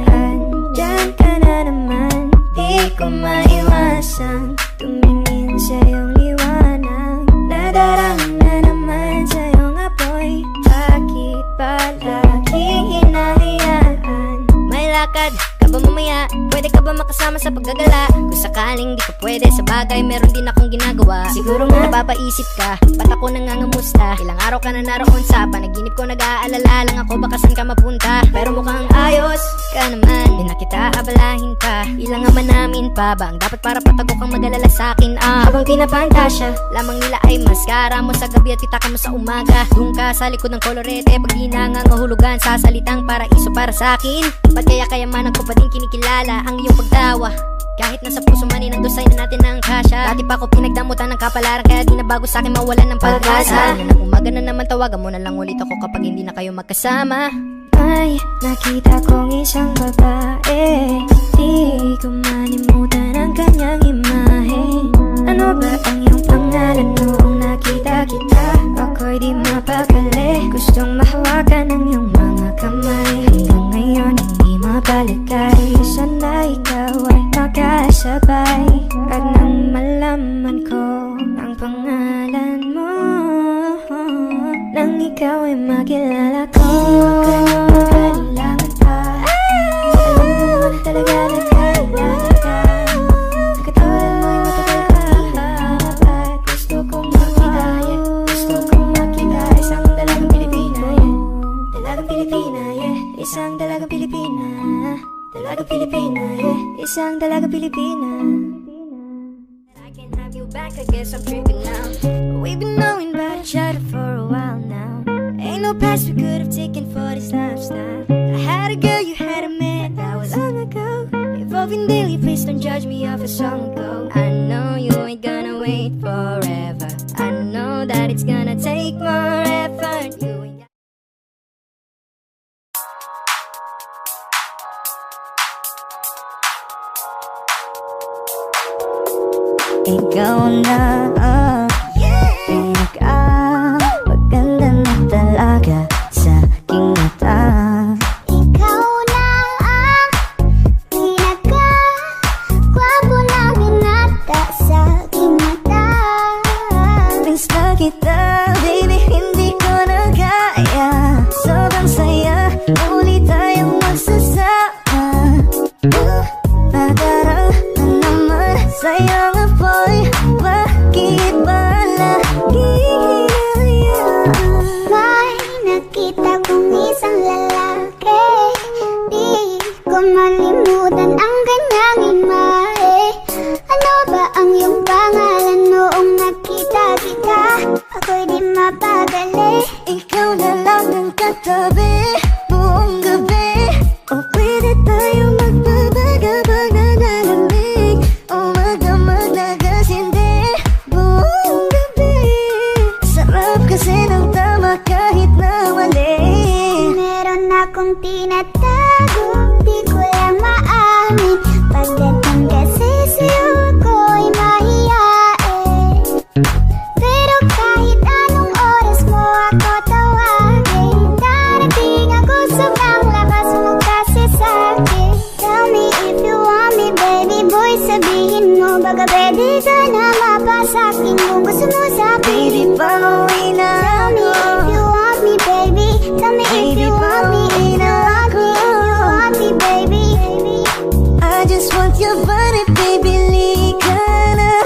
Diyan ka na naman, di ko maiwasan tumingin sa iyong liwanag. Nadarama na naman sa iyong apoy. Bakit palaging hinahayaan? May lakad ka ba mamaya? Pwede ka ba makasama sa paggagala? Kung sakaling di ka pwede sa bagay, meron din akong ginagawa. Siguro nga napapaisip ka, ba't ako nangangamusta? Ilang araw ka na naroon sa panaginip ko, nag-aalala lang ako baka saan ka mapunta. Pero mukhang ayos ka naman, di na kita abalahin pa. Ilang naman namin pa ba ang dapat para patago kang mag-alala sa'kin? Habang pinapantasya, lamang nila ay maskara mo sa gabi at pitaka mo sa umaga. Doon ka sa likod ng kolorete, pag di nangangahulugan sa salitang paraiso para sa'kin. Ba't kaya kayamanan ko pa din kinikilala ang iyong pagtawa? Kahit nasa puso man inandusay na natin ang kasya. Dati pa ko pinagdamutan ng kapalaran, kaya di na bago sa'kin mawalan ng pag-asa. Ng umaga na naman tawagan mo na lang ulit ako kapag hindi na kayo magkasama. May nakita kong isang babae, di ko manimutan ang kanyang imahe. Ano ba ang iyong pangalan noong nakita kita? Ako'y di mapakali, gustong mahawakan ang iyong mga kamay. Hanggang ngayon hindi mabalagay, sana ikaw ay makasabay. At nang malaman ko ang pangalan mo, nang ikaw ay makilala ko, kailangan pa. Alam mo naman talaga na kailangan ka. Katulad mo'y matagal ka hinahanap, at gusto kong makita, gusto kong makita. Isang dalagang Pilipina, dalagang Pilipina, isang dalagang Pilipina, dalagang Pilipina, isang dalagang Pilipina. I can't have you back, I guess I'm tripping now. We've been knowing about each other for a while now. Ain't no past we could have taken for this lifestyle. I had a girl, you had a man, that was long ago. Evolving daily, please don't judge me off a song ago. I know you ain't gonna wait forever. I know that it's gonna take more effort. You ain't got Ikaw na pinaka-maganda na talaga sa aking mata. Ikaw na ang pinaka-gwapo na binata sa aking mata. Miss na kita, baby, hindi ko na kaya. Sobrang saya, muli tayong magsasama. Nadarang na naman sa'yo nga boy, bakit ba lagi hinayaan? May nakita kong isang lalaki, di ko malimutan ang kanyang imahe. Ano ba ang iyong pangalan noong nakita kita? Ako'y di mapagali. Ikaw na lang ang katabi buong gabi. O pwede tayo magpapagabag na nalamig, o magdamag na gasindi buong gabi. Sarap kasi ng tama kahit na mali. Meron akong tinatago, di ko lang maamin. Pagdating kasi sa'yo ako'y mahiyain. Pero kahit anong oras mo ako tawagin, darating ako sobrang lakas mo kasi sa'kin. Tell me if you want me, baby boy, sabihin mo baga pwede ka na mapasakin kung gusto mo sa Baby, pauwi na Tell me if you want me, baby. Tell me if you want me, if you want me, if you want me, baby. I just want your body, baby, lika na.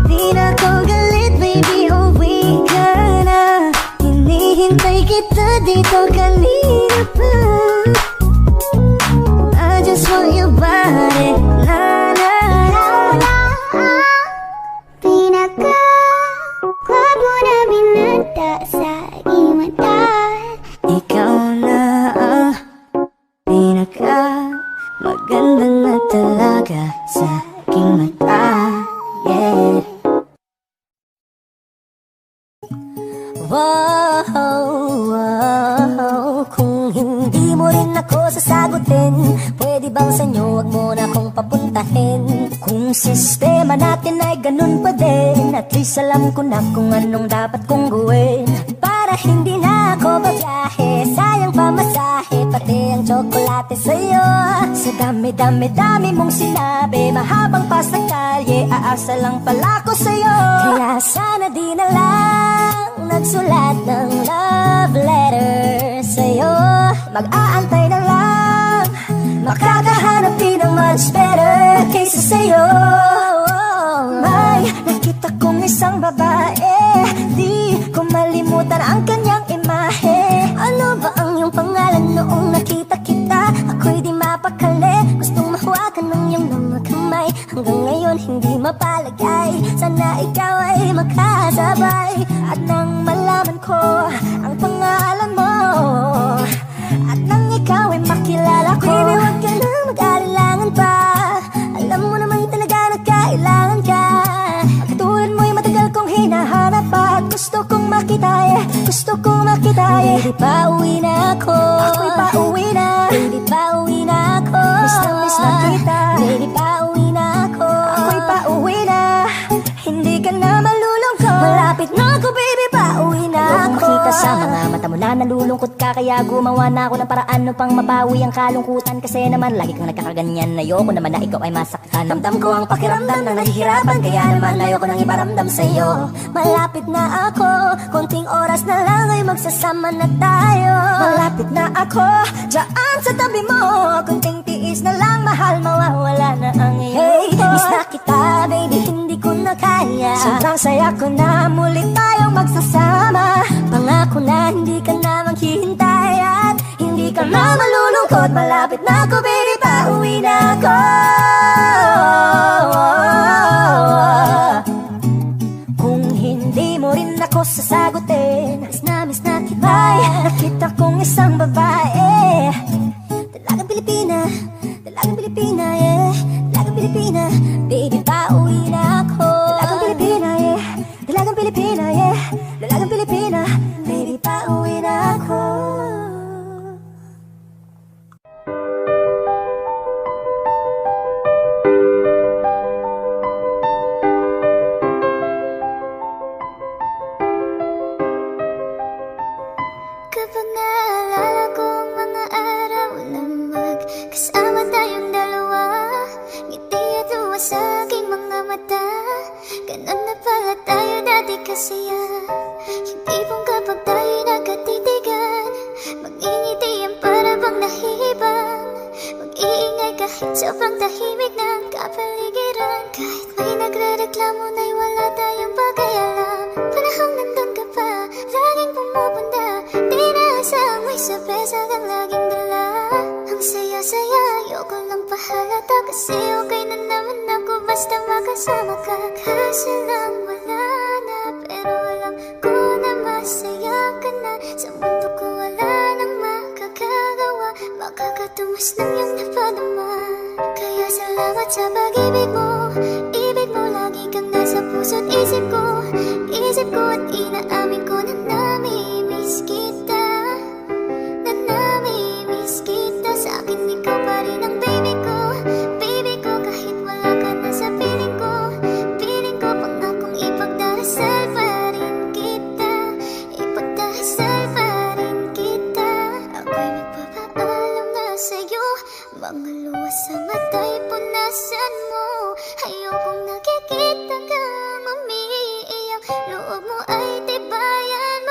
Di na ko galit, baby, uwi ka na. Hinihintay kita dito kanina pa. I just want your body, na na na. Ikaw na ang pinaka-gwapo na binata sa aking mata. Ikaw na ang pinaka-maganda na talaga sa aking mata. Yeah. Wow, kung hindi mo rin ako sasagutin, pwede bang sa inyo wag mo na akong papuntahin? Kung sistema natin ay ganun pa din, at least alam ko na kung anong dapat kong gawin. Para hindi na ako babiyahe, sayang pamasahe, pati ang tsokolate sa'yo. Sa dami-dami-dami mong sinabi, mahabang pa sa kalye, aasa lang pala ko sa'yo. Kaya sana di na lang nagsulat ng love letter sa'yo. Mag-aantay na lang, makakahanap din ng much better kaysa sa'yo. May nakita kong isang babae, di ko malimutan ang kanyang imahe. Ano ba ang iyong pangalan noong nakita kita? Ako'y di mapakali, gustong mahawakan ng iyong mga kamay. Hanggang ngayon hindi mapalagay, sana ikaw ay makasabay. At nang malaman ko ang pangalan mo, at nang ikaw ay makilala ko, baby, huwag ka na mag-alilangan pa. Alam mo naman talaga na kailangan ka. Katulad mo'y matagal kong hinahanap, at gusto kong makita, gusto kong makita. Baby, pauwi na ako, ako'y pauwi na. Baby, pauwi na ako, miss na kita. Baby, pauwi na ako, ako'y pauwi na. Hindi ka na malulungkot, malapit na ako, baby, pauwi na ako. Makita sa mga mata mo na nalulungkot ka, kaya gumawa na ako ng paraan upang mabawi ang kalungkutan. Kasi naman lagi kang nagkakaganyan, ayoko naman na ikaw ay masaktan. Damdam ko ang pakiramdam na nahihirapan, kaya naman ayoko nang iparamdam sa'yo. Malapit na ako, konting oras na lang ay magsasama na tayo. Malapit na ako, dyan sa tabi mo, konting tiis na lang, mahal, mawawala na ang iyong miss na kita, baby, hindi ko na kaya. Sobrang saya ko na muli tayong magsasama. Pangako na hindi ka na maghihintay, at hindi ka na malulungkot. Malapit na ako, baby, pauwi na ako. Kung hindi mo rin ako sasagutin, miss na kita. Ay, nakita kong isang babae, dalagang Pilipina, dalagang Pilipina, yeah. Dalagang Pilipina, baby, pauwi na ako. Dalagang Pilipina, yeah. Dalagang Pilipina, yeah. Dalagang Pilipina, baby, pauwi na ako. Kapag naalala ko ang mga araw na magkasama tayong dalawa, ngiti at luha sa aking mga mata. Ganun na pala tayo dati kasaya, yung tipong kapag tayo nagkatitigan, mag-ingitian para bang nahihibang, mag-iingay kahit sobrang tahimik ng kapaligiran. Kahit may nagre-reklamo na'y wala tayong pakialam. Panahong nandun ka pa, laging pumupunta, di naasang may sorpresa kang laging dala. Ang saya-saya, ayoko lang pahalata, kasi okay na naman ako basta makasama ka. Kasi lang wala na, pero alam ko na masaya ka na. Sa mundo ko wala nang makakagawa, makakatumas ng iyong napadama. Kaya salamat sa pag-ibig mo, ibig mo, lagi kang nasa puso't isip ko. Isip ko at inaamin ko na nami-miss kita, na nami-miss kita. Sa akin ikaw pa rin ang baby ko, baby ko, kahit wala ka na sa piling ko. Piling ko pangakong ipagdarasal pa rin kita, ipagdarasal pa rin kita. Ako'y magpapaalam na sa'yo, mga luha sa mata'y punasan mo. Ayokong nakikita kang umiiyak, loob mo ay tibayan mo.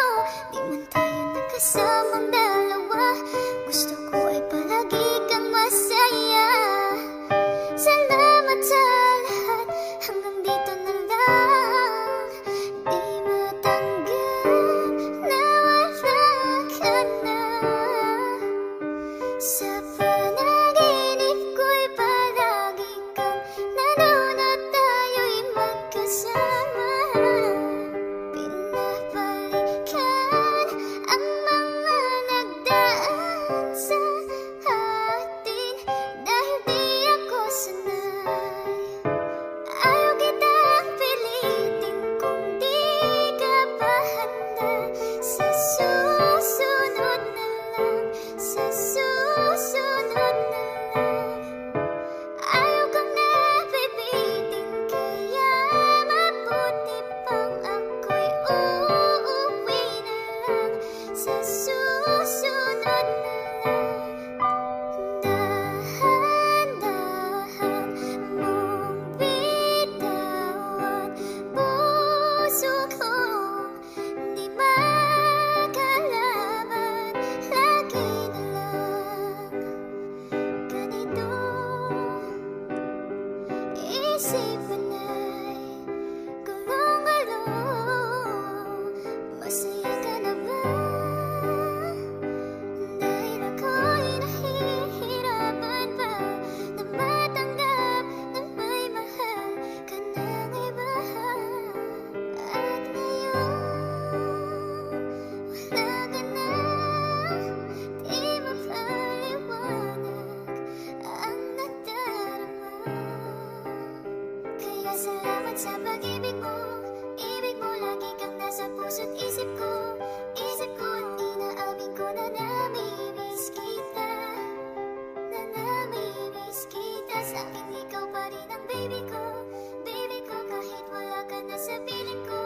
nasa piling ko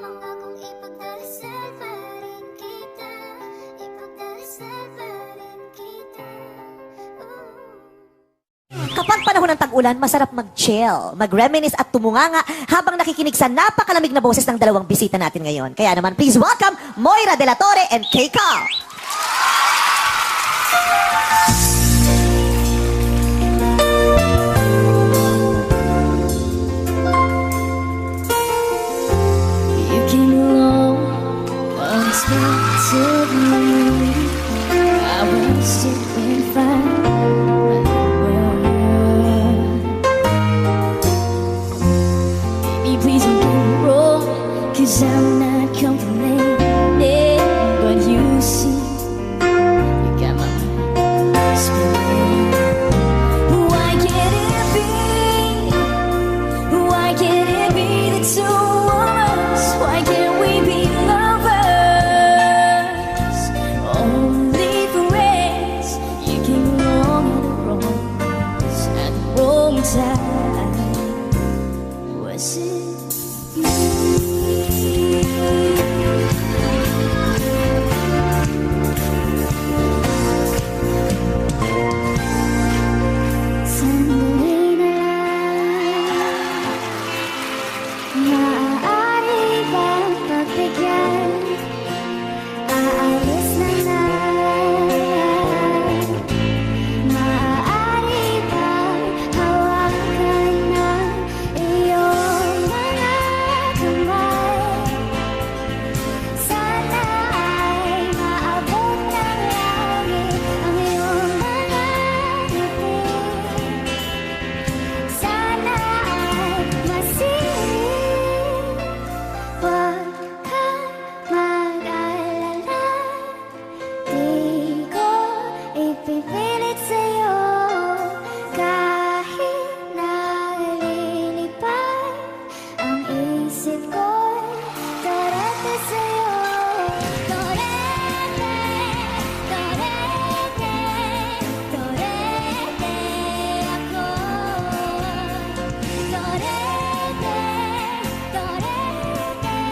mangakong ipagdarasal pa rin kita, ipagdarasal pa rin kita. Kapag panahon ng tag-ulan, masarap mag-chill, mag-reminisce at tumunganga habang nakikinig sa napakalamig na boses ng dalawang bisita natin ngayon. Kaya naman, please welcome Moira De La Torre and Keiko! You came along, unexpectedly. I was sitting fine. Baby, please don't get me wrong, 'cause I'm not complaining. But you see, you got my mind spinning. Why can't it be? Why can't it be the two of us? Why can't we be lovers? Only friends. You came along at the wrong time. Was it you? Sandali na lang, maaari bang pagbigyan? Aalis na lang, maaari bang hawakan ng iyong mga kamay? Sana ay maabot ng langit ang iyong mga ngiti. Sana ay masiling. Huwag kang mag-alala, di ko ipipilit sa'yo. Kahit nalilipad ang isip ko'y darete sa'yo. Torete, torete, torete ako. Torete, torete,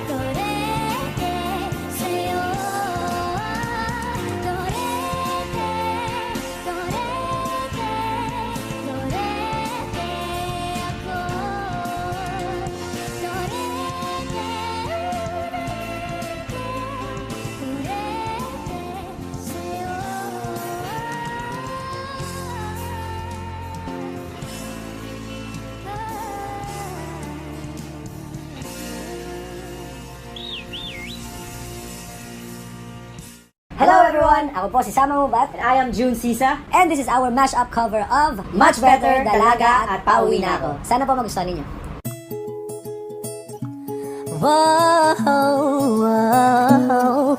torete sa'yo. Torete, torete, torete ako. Hello everyone! Ako po si Sama Mubat. And I am June Sisa. And this is our mashup cover of Much Better, Dalaga at Pauwi Na Ako. Sana po magustuhan ninyo. Wow,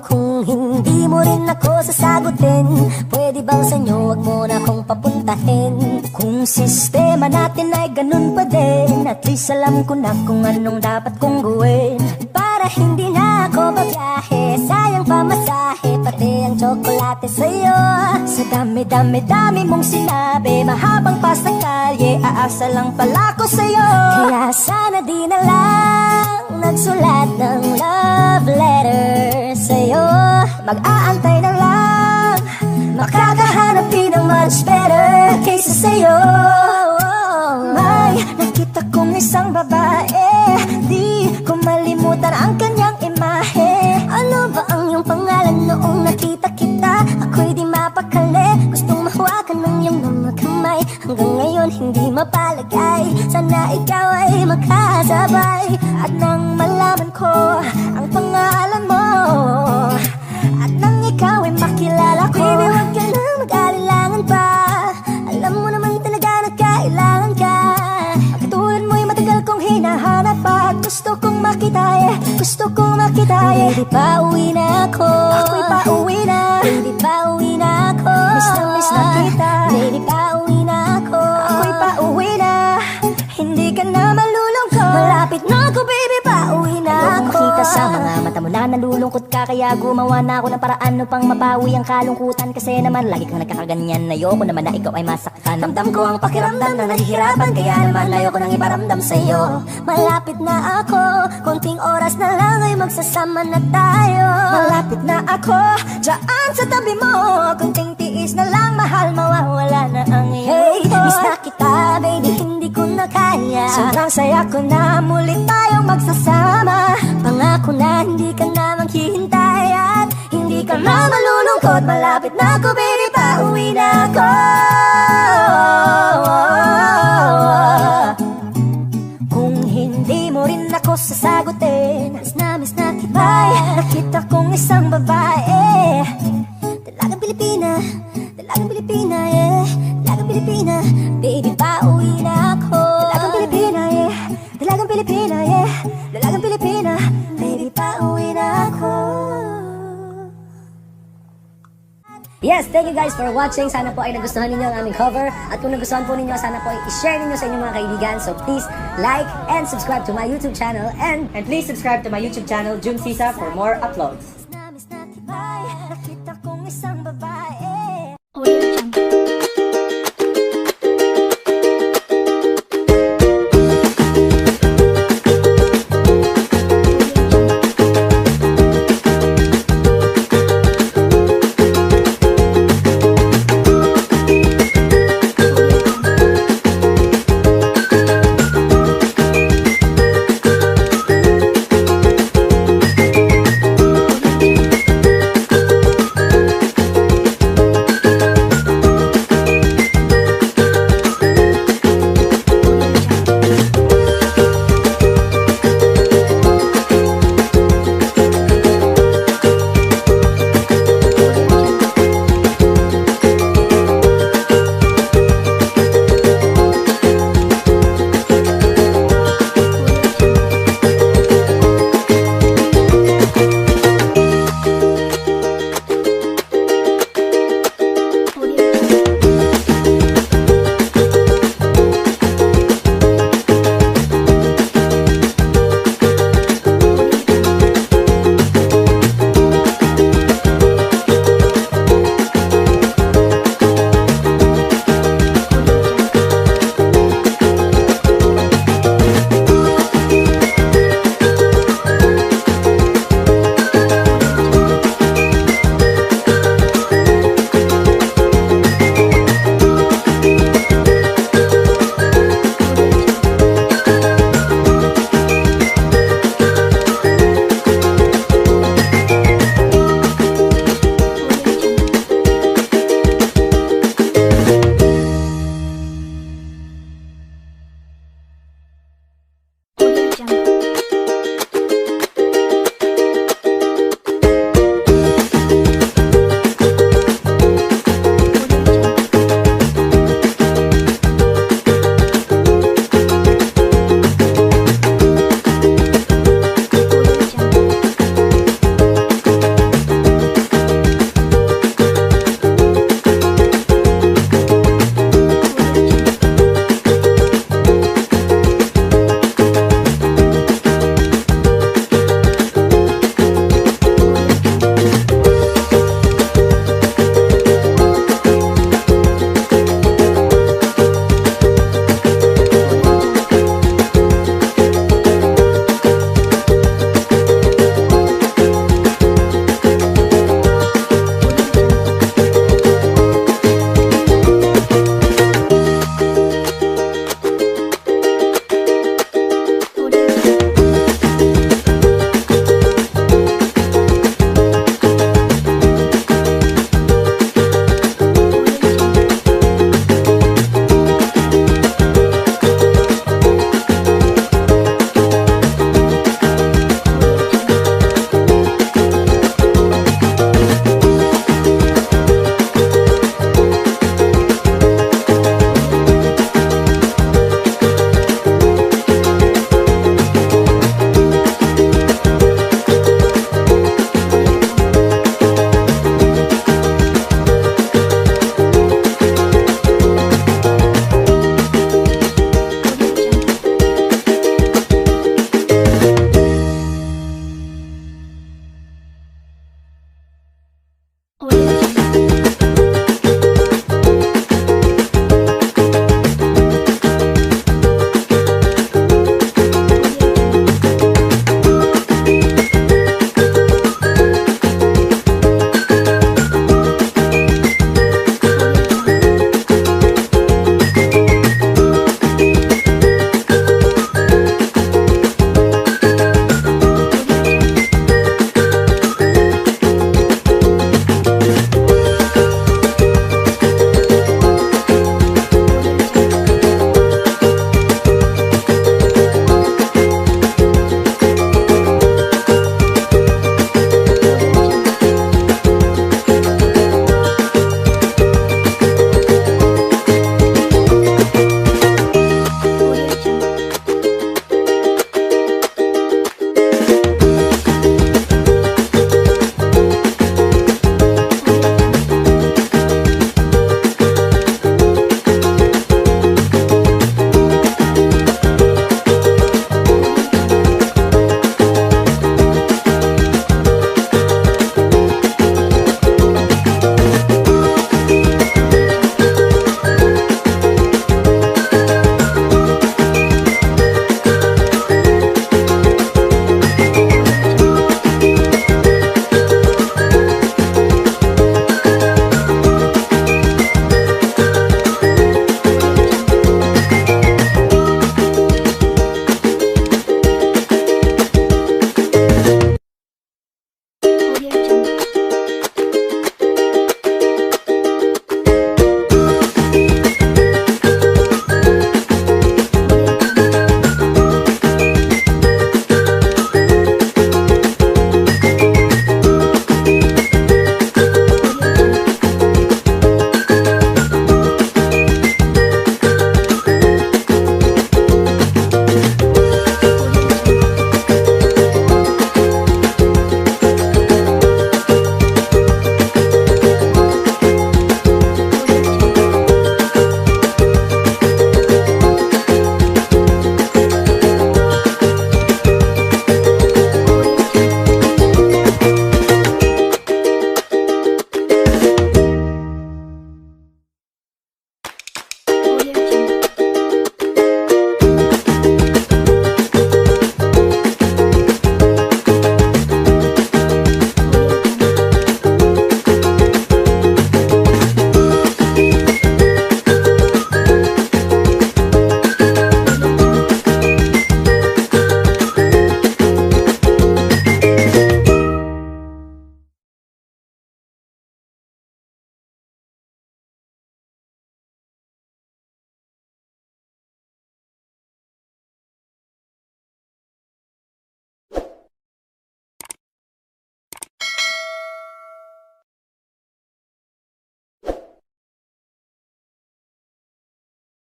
kung hindi mo rin ako sasagutin, pwede bang sa inyo wag mo na akong papuntahin? Kung sistema natin ay ganun pa din, at least alam ko na kung anong dapat kong gawin. Para hindi na ako babiyahe, sayang pamasahe, pati ang tsokolate sa'yo. Sa dami-dami-dami mong sinabi, mahabang pa sa kalye, aasa lang pala ko sa'yo. Kaya sana di na lang nagsulat ng love letter sa'yo. Mag-aantay na lang, makakahanap din ng much better kaysa sa'yo. May nakita kong isang babae, di ko malimutan ang kanyang imahe. Ano ba ang iyong pangalan noong nakita kita? Ako'y di mapakali, gustong mahawakan ng iyong mga kamay. Hanggang ngayon hindi mapalagay, sana ikaw ay makasabay. At nang malaman ko ang pangalan mo, at nang ikaw ay makilala ko, baby, huwag ka na mag-alilangan pa. Alam mo naman talaga na kailangan ka. Ang katulad mo'y matagal kong hinahanap pa. At gusto kong makita gusto kong makita Baby, pauwi na ako. Ako'y pauwi na. Baby, pauwi na ako. Miss na kita. Baby, pauwi na ako. Ako'y pauwi na. Hindi ka na malulungkot. Malapit na ako, baby, pauwi na ako. Huwag makita sa mga Mata mo na nalulungkot ka, kaya gumawa na ako ng paraan upang mabawi ang kalungkutan. Kasi naman lagi kang nagkakaganyan, ayoko naman na ikaw ay masaktan. Ramdam ko ang pakiramdam na nahihirapan, kaya naman ayoko nang iparamdam sa'yo. Malapit na ako, konting oras na lang ay magsasama na tayo. Malapit na ako, dyan sa tabi mo, konting tiis na lang, mahal, mawawala na ang iyong miss na kita, baby, hindi ko na kaya. Sobrang saya ko na muli tayong magsasama. Pangako na hindi ka na maghihintay at hindi ka na malulungkot. Malapit na ako, baby, pauwi na ako. Kung hindi mo rin ako sasagutin, miss na kita, nakita kong isang babae. Dalagang Pilipina, dalagang Pilipina, yeah. Dalagang Pilipina, baby, pauwi na ako. Dalagang Pilipina, yeah. Dalagang Pilipina, yeah. Dalagang Pilipina, baby, pauwi na ako. Yes, thank you guys for watching. Sana po ay nagustuhan ninyo ang aming cover. At kung nagustuhan po ninyo, sana po ay i-share ninyo sa inyong mga kaibigan. So please like and subscribe to my YouTube channel. And And please subscribe to my YouTube channel, June Sisa, for more uploads.